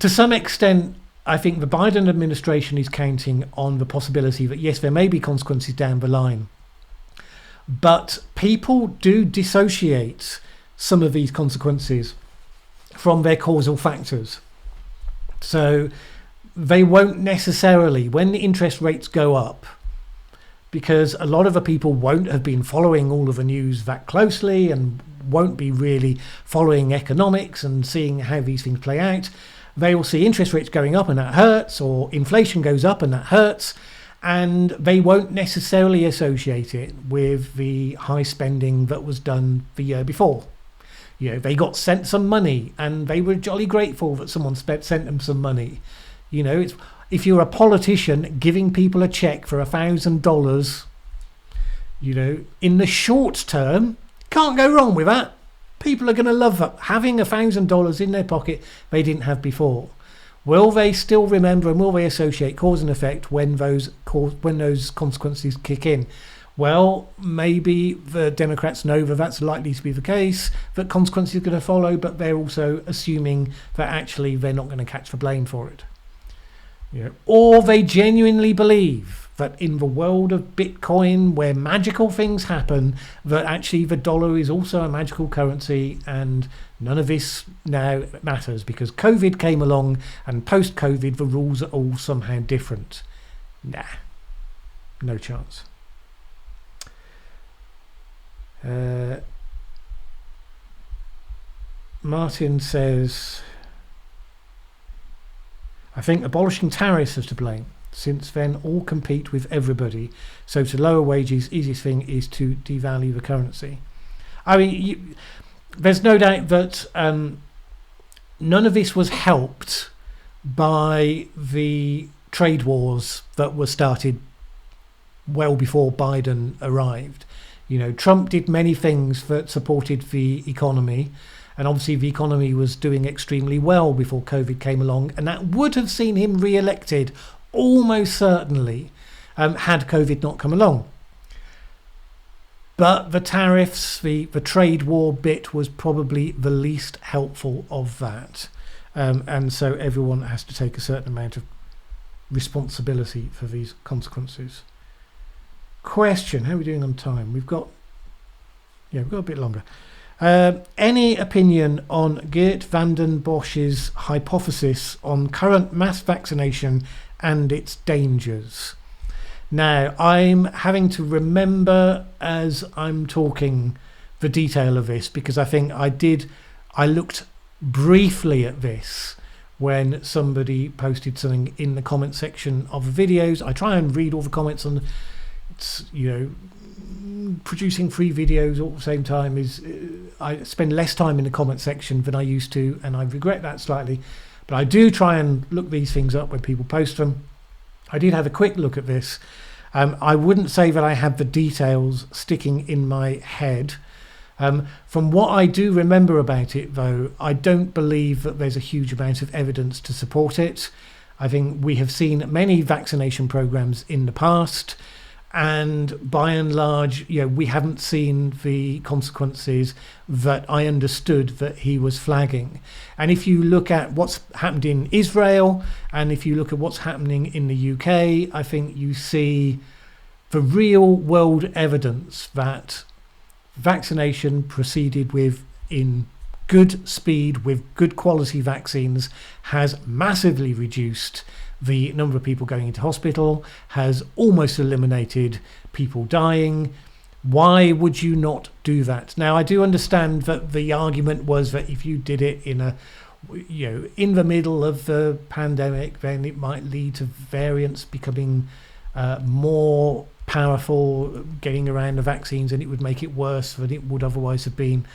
some extent, I think the Biden administration is counting on the possibility that, yes, there may be consequences down the line. But people do dissociate some of these consequences from their causal factors. So they won't necessarily, when the interest rates go up, because a lot of the people won't have been following all of the news that closely and won't be really following economics and seeing how these things play out, they will see interest rates going up and that hurts, or inflation goes up and that hurts. And they won't necessarily associate it with the high spending that was done the year before. They got sent some money and they were jolly grateful that someone sent them some money. It's, if you're a politician giving people a check for $1,000, in the short term, can't go wrong with that. People are going to love that. Having $1,000 in their pocket they didn't have before. Will they still remember, and will they associate cause and effect when those consequences kick in? Well, maybe the Democrats know that that's likely to be the case, that consequences are going to follow, but they're also assuming that actually they're not going to catch the blame for it. Or they genuinely believe that in the world of Bitcoin, where magical things happen, that actually the dollar is also a magical currency, and none of this now matters because COVID came along, and post-COVID the rules are all somehow different. Nah, no chance. Martin says, I think abolishing tariffs is to blame, since then all compete with everybody. So to lower wages, easiest thing is to devalue the currency. I mean, there's no doubt that none of this was helped by the trade wars that were started well before Biden arrived. Trump did many things that supported the economy, and obviously the economy was doing extremely well before COVID came along, and that would have seen him re-elected almost certainly had COVID not come along. But the tariffs, the trade war bit was probably the least helpful of that. And so everyone has to take a certain amount of responsibility for these consequences. Question, how are we doing on time? We've got a bit longer. Any opinion on Geert van den Bosch's hypothesis on current mass vaccination and its dangers? Now, I'm having to remember as I'm talking the detail of this, because I think I looked briefly at this when somebody posted something in the comment section of the videos. I try and read all the comments on, producing 3 videos all at the same time is, I spend less time in the comment section than I used to, and I regret that slightly. But I do try and look these things up when people post them. I did have a quick look at this. I wouldn't say that I have the details sticking in my head. From what I do remember about it, though, I don't believe that there's a huge amount of evidence to support it. I think we have seen many vaccination programs in the past, and by and large, we haven't seen the consequences that I understood that he was flagging. And if you look at what's happened in Israel, and if you look at what's happening in the UK, I think you see the real world evidence that vaccination proceeded with in good speed with good quality vaccines has massively reduced the number of people going into hospital, has almost eliminated people dying. Why would you not do that? Now, I do understand that the argument was that if you did it in the middle of the pandemic, then it might lead to variants becoming more powerful, getting around the vaccines, and it would make it worse than it would otherwise have been.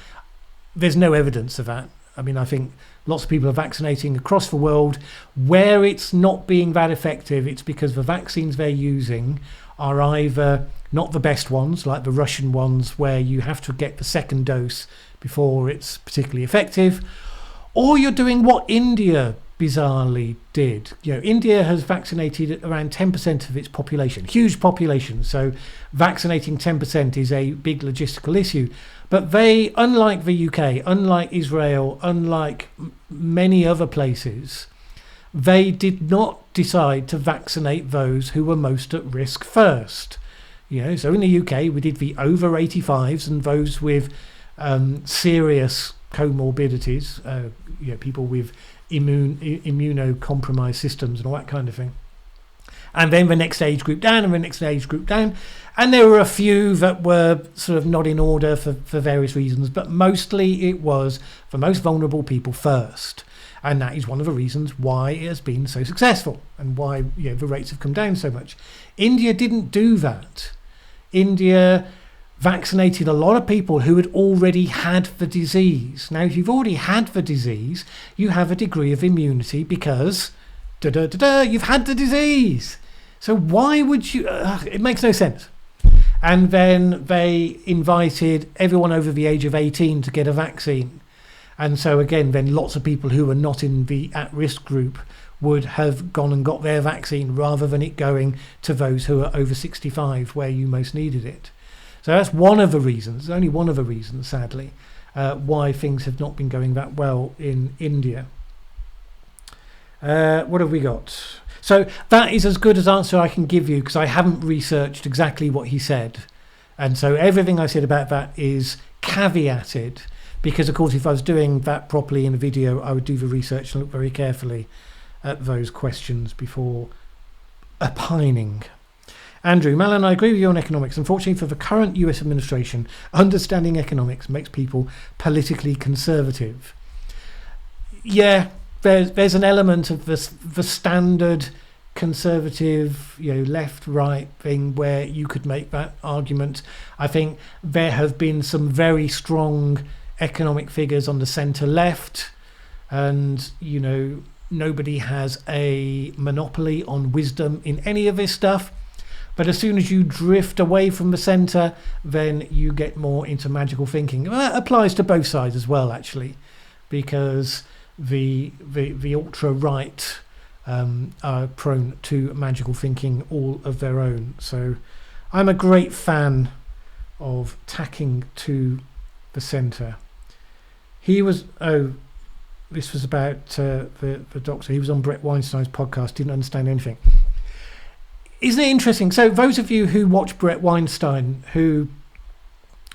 There's no evidence of that. I mean, I think lots of people are vaccinating across the world. Where it's not being that effective, it's because the vaccines they're using are either not the best ones, like the Russian ones, where you have to get the second dose before it's particularly effective, or you're doing what India bizarrely did. India has vaccinated around 10% of its population, huge population. So vaccinating 10% is a big logistical issue. But they, unlike the UK, unlike Israel, unlike many other places, they did not decide to vaccinate those who were most at risk first. So in the UK, we did the over 85s and those with serious comorbidities, people with immunocompromised systems and all that kind of thing. And then the next age group down and the next age group down. And there were a few that were sort of not in order for various reasons, but mostly it was the most vulnerable people first. And that is one of the reasons why it has been so successful and why the rates have come down so much. India didn't do that. India vaccinated a lot of people who had already had the disease. Now, if you've already had the disease, you have a degree of immunity because you've had the disease. So why would you? It makes no sense. And then they invited everyone over the age of 18 to get a vaccine. And so again, then lots of people who were not in the at-risk group would have gone and got their vaccine rather than it going to those who are over 65 where you most needed it. So that's one of the reasons, only one of the reasons, sadly, why things have not been going that well in India. What have we got? So that is as good as answer I can give you because I haven't researched exactly what he said. And so everything I said about that is caveated because, of course, if I was doing that properly in a video, I would do the research and look very carefully at those questions before opining. Andrew, Malin, I agree with you on economics. Unfortunately, for the current US administration, understanding economics makes people politically conservative. Yeah, there's an element of the standard conservative, left-right thing where you could make that argument. I think there have been some very strong economic figures on the centre-left, and nobody has a monopoly on wisdom in any of this stuff. But as soon as you drift away from the centre, then you get more into magical thinking. Well, that applies to both sides as well, actually, because the ultra right are prone to magical thinking all of their own. So I'm a great fan of tacking to the centre. He was this was about the doctor. He was on Brett Weinstein's podcast. Didn't understand anything. Isn't it interesting? So those of you who watch Brett Weinstein, who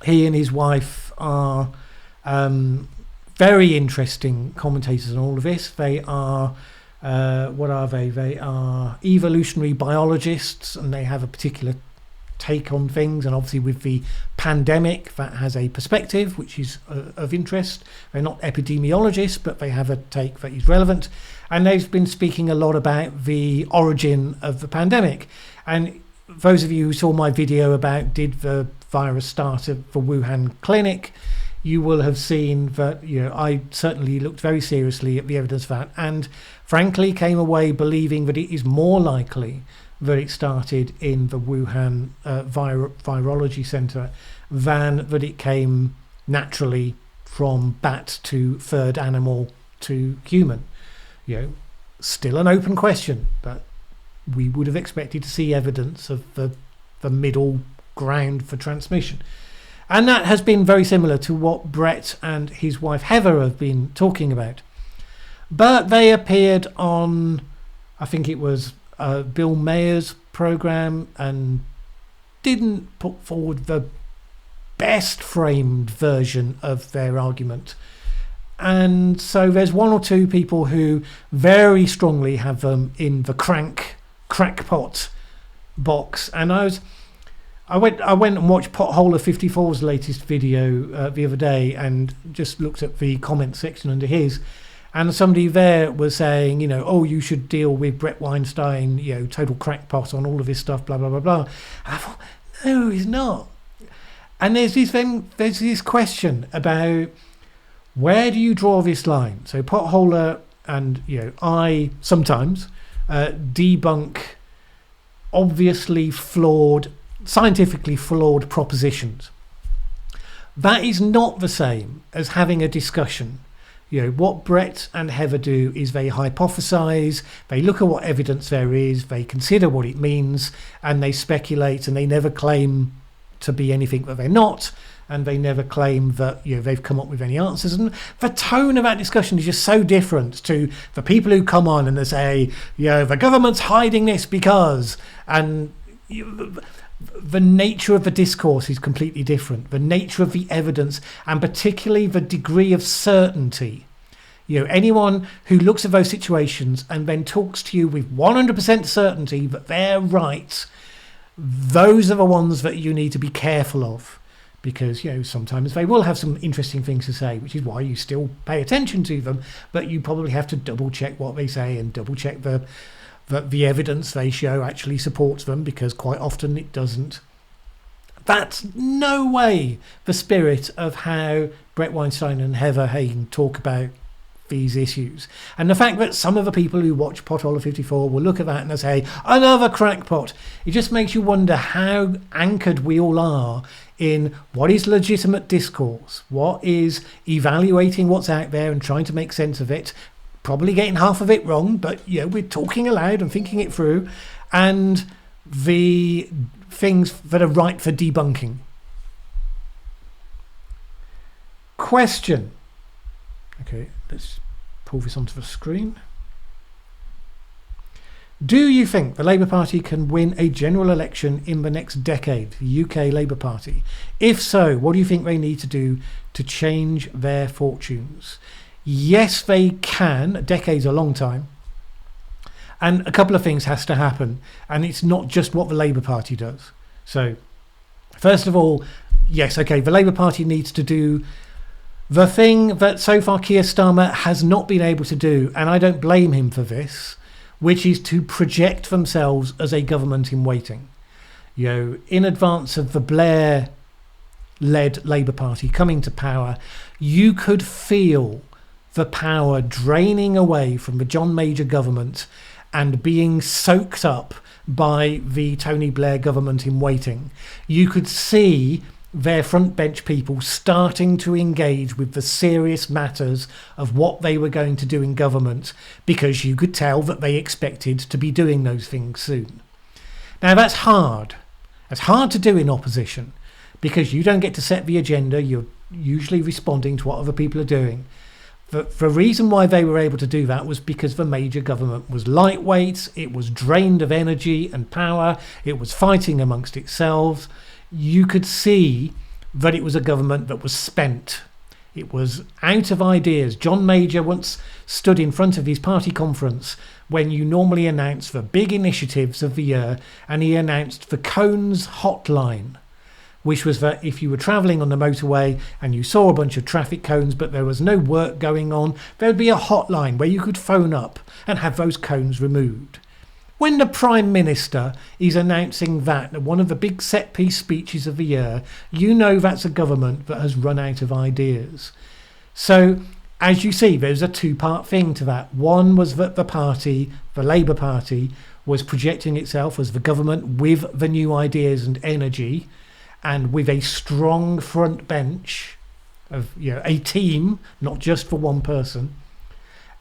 he and his wife are very interesting commentators on all of this. They are what are they? They are evolutionary biologists, and they have a particular take on things, and obviously with the pandemic that has a perspective which is of interest. They're not epidemiologists, but they have a take that is relevant, and they've been speaking a lot about the origin of the pandemic. And those of you who saw my video about did the virus start at the Wuhan clinic, you will have seen that I certainly looked very seriously at the evidence for that, and frankly came away believing that it is more likely that it started in the Wuhan virology centre than that it came naturally from bat to third animal to human. Still an open question, but we would have expected to see evidence of the middle ground for transmission. And that has been very similar to what Brett and his wife Heather have been talking about. But they appeared on, I think it was Bill Mayer's program, and didn't put forward the best framed version of their argument. And so there's one or two people who very strongly have them in the crackpot box. And I went and watched Potholer 54's latest video the other day, and just looked at the comment section under his. And somebody there was saying, you should deal with Brett Weinstein, total crackpot on all of this stuff, blah, blah, blah, blah. And I thought, no, he's not. And there's this question about where do you draw this line? So Potholer and, I sometimes debunk obviously flawed, scientifically flawed propositions. That is not the same as having a discussion. What Brett and Heather do is they hypothesize, they look at what evidence there is, they consider what it means, and they speculate, and they never claim to be anything that they're not, and they never claim that they've come up with any answers. And the tone of that discussion is just so different to the people who come on and they say, the government's hiding this because, and the nature of the discourse is completely different. The nature of the evidence, and particularly the degree of certainty. Anyone who looks at those situations and then talks to you with 100% certainty that they're right, those are the ones that you need to be careful of, because sometimes they will have some interesting things to say, which is why you still pay attention to them, but you probably have to double check what they say and double check that the evidence they show actually supports them, because quite often it doesn't. That's no way the spirit of how Brett Weinstein and Heather Hagen talk about these issues. And the fact that some of the people who watch Potholer 54 will look at that and they'll say, another crackpot, it just makes you wonder how anchored we all are in what is legitimate discourse, what is evaluating what's out there and trying to make sense of it, probably getting half of it wrong, but we're talking aloud and thinking it through, and the things that are right for debunking. Question. Okay, let's pull this onto the screen. Do you think the Labour Party can win a general election in the next decade, the UK Labour Party? If so, what do you think they need to do to change their fortunes? Yes, they can. A decade's a long time. And a couple of things has to happen. And it's not just what the Labour Party does. So, first of all, yes, okay, the Labour Party needs to do the thing that so far Keir Starmer has not been able to do, and I don't blame him for this, which is to project themselves as a government in waiting. In advance of the Blair-led Labour Party coming to power, you could feel the power draining away from the John Major government and being soaked up by the Tony Blair government in waiting. You could see their front bench people starting to engage with the serious matters of what they were going to do in government, because you could tell that they expected to be doing those things soon. Now that's hard. It's hard to do in opposition because you don't get to set the agenda. You're usually responding to what other people are doing. The reason why they were able to do that was because the major government was lightweight, it was drained of energy and power, it was fighting amongst itself. You could see that it was a government that was spent. It was out of ideas. John Major once stood in front of his party conference when you normally announce the big initiatives of the year, and he announced the Cones Hotline, which was that if you were travelling on the motorway and you saw a bunch of traffic cones but there was no work going on, there would be a hotline where you could phone up and have those cones removed. When the Prime Minister is announcing that, one of the big set-piece speeches of the year, you know that's a government that has run out of ideas. So, as you see, there's a two-part thing to that. One was that the party, the Labour Party, was projecting itself as the government with the new ideas and energy, and with a strong front bench of, a team, not just for one person.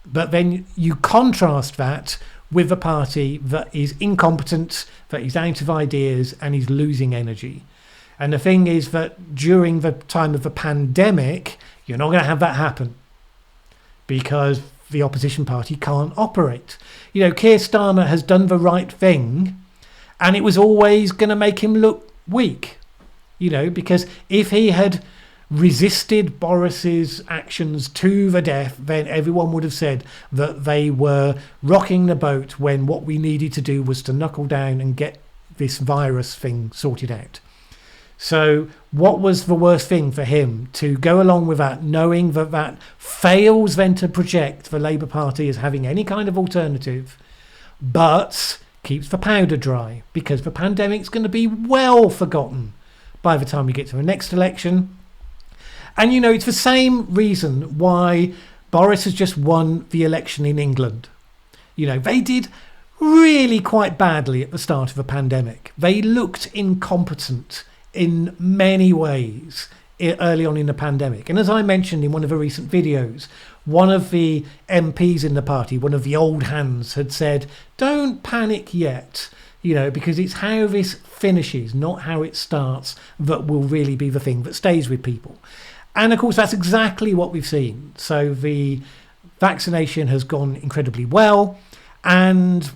But then you contrast that with a party that is incompetent, that is out of ideas, and is losing energy. And the thing is that during the time of the pandemic, you're not going to have that happen because the opposition party can't operate. Keir Starmer has done the right thing, and it was always going to make him look weak. Because if he had resisted Boris's actions to the death, then everyone would have said that they were rocking the boat when what we needed to do was to knuckle down and get this virus thing sorted out. So what was the worst thing for him? To go along with that, knowing that fails then to project the Labour Party as having any kind of alternative, but keeps the powder dry, because the pandemic's going to be well forgotten by the time we get to the next election. And it's the same reason why Boris has just won the election in England. They did really quite badly at the start of the pandemic. They looked incompetent in many ways early on in the pandemic. And as I mentioned in one of the recent videos, one of the MPs in the party, one of the old hands, had said, don't panic yet. Because it's how this finishes, not how it starts, that will really be the thing that stays with people. And of course, that's exactly what we've seen. So the vaccination has gone incredibly well, and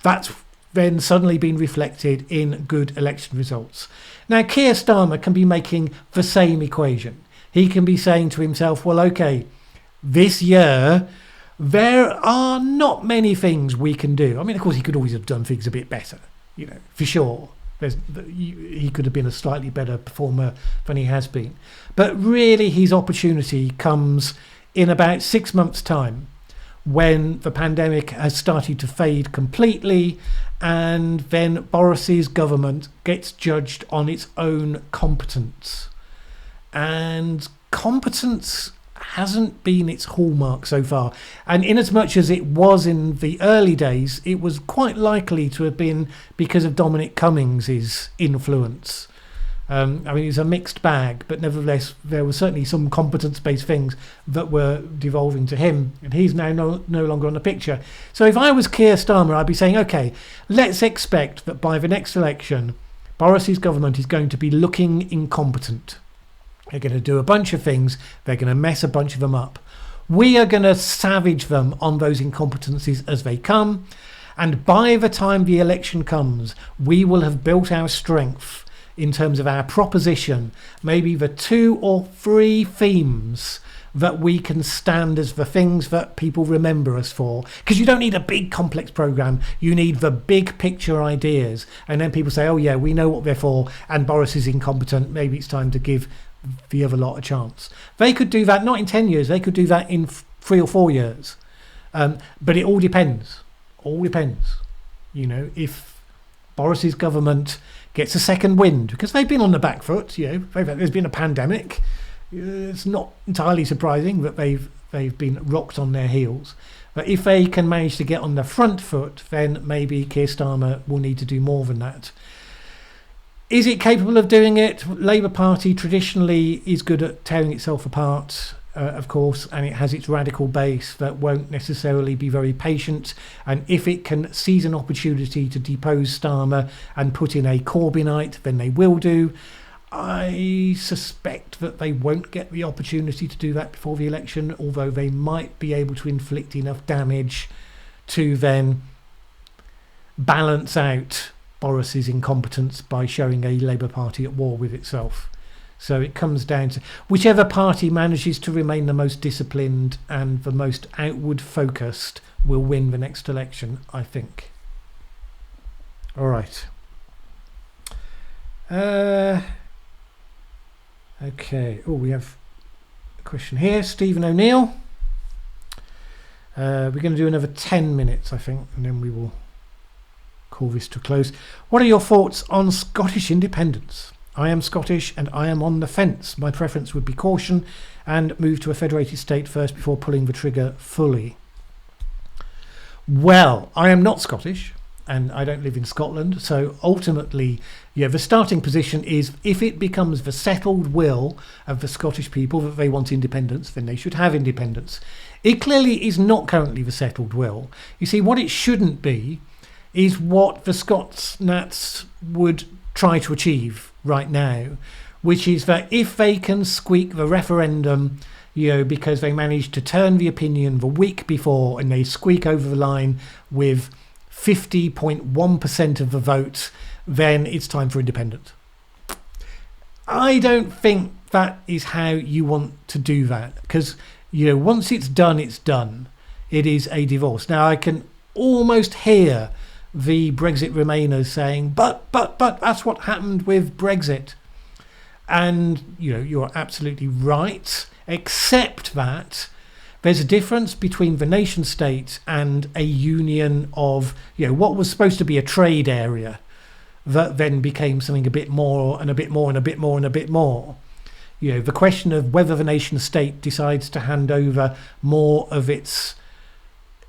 that's then suddenly been reflected in good election results. Now, Keir Starmer can be making the same equation. He can be saying to himself, well, okay, this year, there are not many things we can do. I mean, of course, he could always have done things a bit better, for sure. He could have been a slightly better performer than he has been. But really, his opportunity comes in about 6 months' time, when the pandemic has started to fade completely, and then Boris's government gets judged on its own competence. And competence hasn't been its hallmark so far, and in as much as it was in the early days, it was quite likely to have been because of Dominic Cummings's influence. It's a mixed bag, but nevertheless there were certainly some competence-based things that were devolving to him, and he's now no longer on the picture. So if I was Keir Starmer, I'd be saying, okay, let's expect that by the next election Boris's government is going to be looking incompetent. They're going to do a bunch of things. They're going to mess a bunch of them up. We are going to savage them on those incompetencies as they come. And by the time the election comes, we will have built our strength in terms of our proposition, maybe the 2 or 3 themes that we can stand as the things that people remember us for. Because you don't need a big complex programme, you need the big picture ideas. And then people say, oh yeah, we know what they're for, and Boris is incompetent, maybe it's time to give the other lot a chance. They could do that not in 10 years, they could do that in 3 or 4 years. But it all depends. If Boris's government gets a second wind, because they've been on the back foot, there's been a pandemic. It's not entirely surprising that they've been rocked on their heels. But if they can manage to get on the front foot, then maybe Keir Starmer will need to do more than that. Is it capable of doing it? Labour Party traditionally is good at tearing itself apart, of course, and it has its radical base that won't necessarily be very patient. And if it can seize an opportunity to depose Starmer and put in a Corbynite, then they will do. I suspect that they won't get the opportunity to do that before the election, although they might be able to inflict enough damage to then balance out Boris's incompetence by showing a Labour Party at war with itself. So it comes down to whichever party manages to remain the most disciplined and the most outward focused will win the next election, I think. All right. Okay. Oh, we have a question here. Stephen O'Neill. We're going to do another 10 minutes, I think, and then we will call this to a close. What are your thoughts on Scottish independence? I am Scottish and I am on the fence. My preference would be caution and move to a federated state first before pulling the trigger fully. Well, I am not Scottish and I don't live in Scotland, so ultimately, yeah, the starting position is if it becomes the settled will of the Scottish people that they want independence, then they should have independence. It clearly is not currently the settled will. You see, what it shouldn't be is what the Scots Nats would try to achieve right now, which is that if they can squeak the referendum, because they managed to turn the opinion the week before and they squeak over the line with 50.1% of the vote, then it's time for independence. I don't think that is how you want to do that, because once it's done, it's done. It is a divorce. Now I can almost hear the Brexit Remainers saying, but that's what happened with Brexit. And you're absolutely right, except that there's a difference between the nation state and a union of what was supposed to be a trade area that then became something a bit more and a bit more and a bit more and a bit more. The question of whether the nation state decides to hand over more of its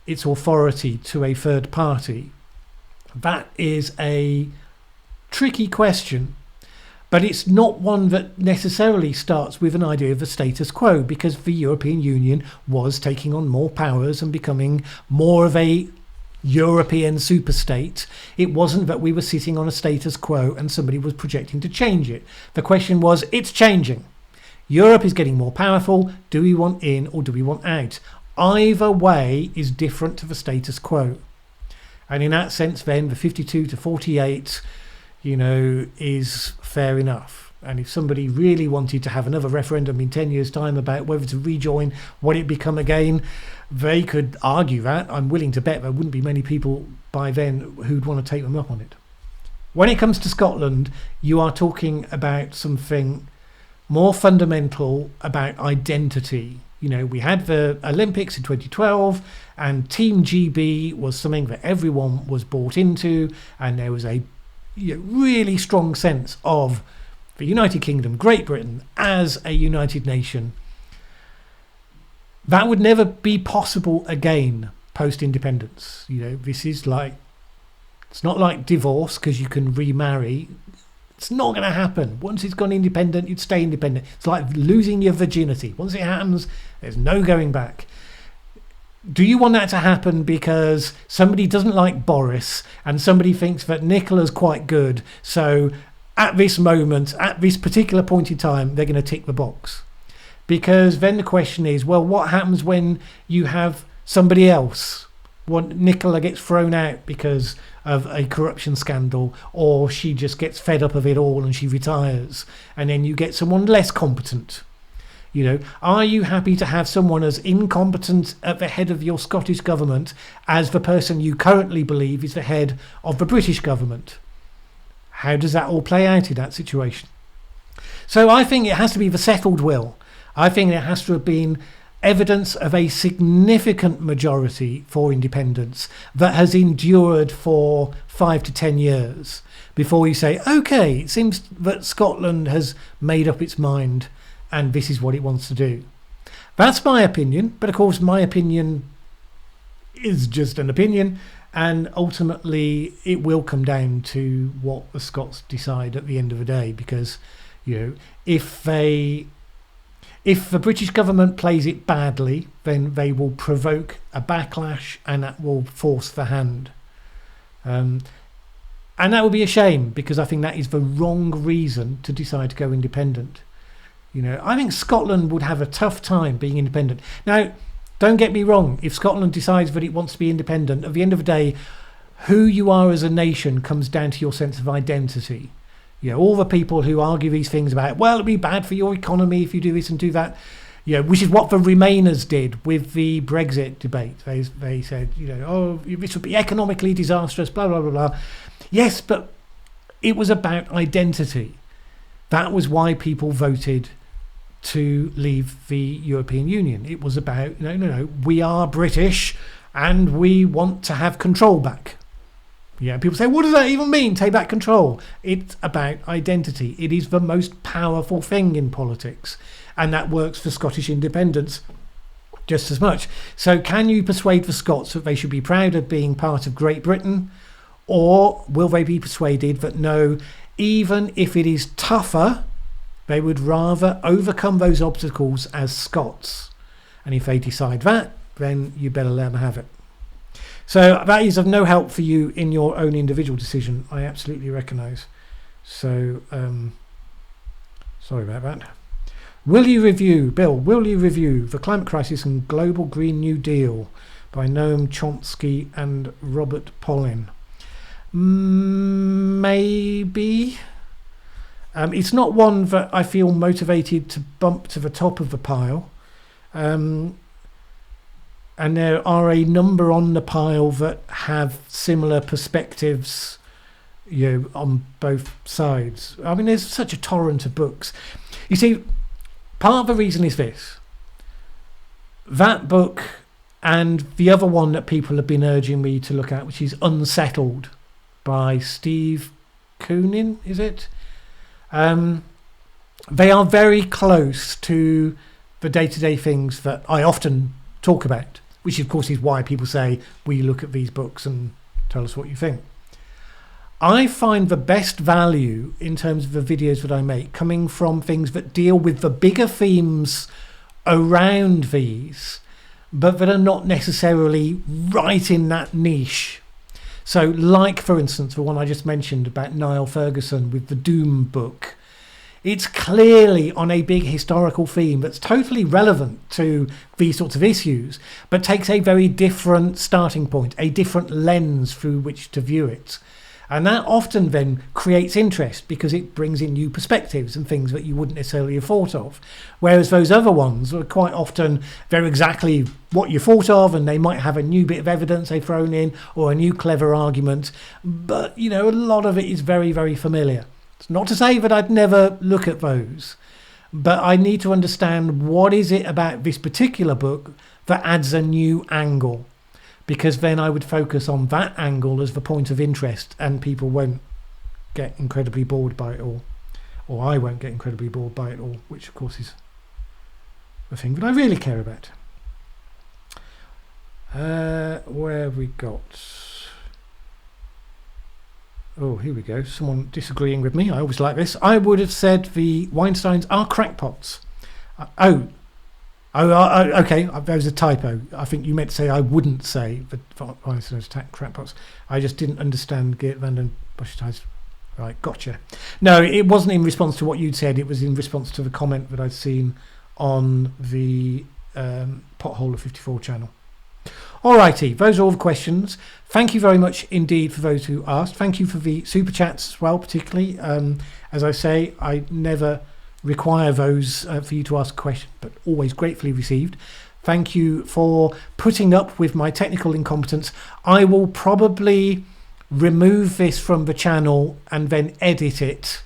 authority to a third party, that is a tricky question, but it's not one that necessarily starts with an idea of the status quo, because the European Union was taking on more powers and becoming more of a European superstate. It wasn't that we were sitting on a status quo and somebody was projecting to change it. The question was, it's changing. Europe is getting more powerful. Do we want in or do we want out? Either way is different to the status quo. And in that sense, then, the 52 to 48, is fair enough. And if somebody really wanted to have another referendum in 10 years' time about whether to rejoin, what it become again, they could argue that. I'm willing to bet there wouldn't be many people by then who'd want to take them up on it. When it comes to Scotland, you are talking about something more fundamental about identity. We had the Olympics in 2012 and Team GB was something that everyone was bought into, and there was a really strong sense of the United Kingdom, Great Britain, as a united nation. That would never be possible again post-independence. This is it's not like divorce because you can remarry. It's not going to happen. Once it's gone independent, you'd stay independent. It's like losing your virginity. Once it happens, there's no going back. Do you want that to happen because somebody doesn't like Boris and somebody thinks that Nicola's quite good, so at this moment, at this particular point in time, they're going to tick the box? Because then the question is, well, what happens when you have somebody else? When Nicola gets thrown out because of a corruption scandal, or she just gets fed up of it all and she retires, and then you get someone less competent. Are you happy to have someone as incompetent at the head of your Scottish government as the person you currently believe is the head of the British government? How does that all play out in that situation? So I think it has to be the settled will. I think it has to have been evidence of a significant majority for independence that has endured for 5 to 10 years before you say, okay, it seems that Scotland has made up its mind and this is what it wants to do. That's my opinion, but of course my opinion is just an opinion, and ultimately it will come down to what the Scots decide at the end of the day, because if the British government plays it badly, then they will provoke a backlash, and that will force the hand. And that would be a shame, because I think that is the wrong reason to decide to go independent. I think Scotland would have a tough time being independent. Now, don't get me wrong, if Scotland decides that it wants to be independent, at the end of the day, who you are as a nation comes down to your sense of identity. All the people who argue these things about, well, it'll be bad for your economy if you do this and do that, which is what the Remainers did with the Brexit debate. They said, this would be economically disastrous, blah, blah, blah, blah. Yes, but it was about identity. That was why people voted to leave the European Union. It was about, no, we are British and we want to have control back. People say, what does that even mean, take back control? It's about identity. It is the most powerful thing in politics, and that works for Scottish independence just as much. So can you persuade the Scots that they should be proud of being part of Great Britain, or will they be persuaded that no, even if it is tougher, they would rather overcome those obstacles as Scots? And if they decide that, then you better let them have it. So that is of no help for you in your own individual decision, I absolutely recognise. So, sorry about that. Will you review The Climate Crisis and Global Green New Deal by Noam Chomsky and Robert Pollin? Maybe. It's not one that I feel motivated to bump to the top of the pile. And there are a number on the pile that have similar perspectives, on both sides. I mean, there's such a torrent of books. You see, part of the reason is this. That book and the other one that people have been urging me to look at, which is Unsettled by Steve Koonin, is it? They are very close to the day-to-day things that I often talk about, which of course is why people say, will you look at these books and tell us what you think? I find the best value in terms of the videos that I make coming from things that deal with the bigger themes around these, but that are not necessarily right in that niche. So like, for instance, the one I just mentioned about Niall Ferguson with the Doom book. It's clearly on a big historical theme that's totally relevant to these sorts of issues, but takes a very different starting point, a different lens through which to view it. And that often then creates interest because it brings in new perspectives and things that you wouldn't necessarily have thought of. Whereas those other ones are quite often very exactly what you thought of, and they might have a new bit of evidence they've thrown in or a new clever argument. But, a lot of it is very, very familiar. It's not to say that I'd never look at those, but I need to understand what is it about this particular book that adds a new angle, because then I would focus on that angle as the point of interest and people won't get incredibly bored by it all, or I won't get incredibly bored by it all, which of course is the thing that I really care about. Where have we got? Oh, here we go. Someone disagreeing with me. I always like this. I would have said the Weinsteins are crackpots. Okay. There was a typo. I think you meant to say I wouldn't say the Weinsteins are crackpots. I just didn't understand Geert van den Bosch's. Right, gotcha. No, it wasn't in response to what you'd said. It was in response to the comment that I'd seen on the Pothole of 54 channel. Alrighty, those are all the questions. Thank you very much indeed for those who asked. Thank you for the super chats as well, particularly. As I say, I never require those for you to ask a question, but always gratefully received. Thank you for putting up with my technical incompetence. I will probably remove this from the channel and then edit it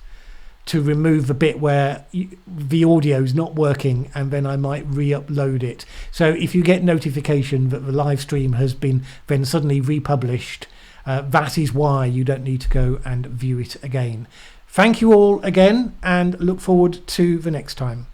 to remove the bit where the audio is not working, and then I might re-upload it. So if you get notification that the live stream has been then suddenly republished, that is why you don't need to go and view it again. Thank you all again, and look forward to the next time.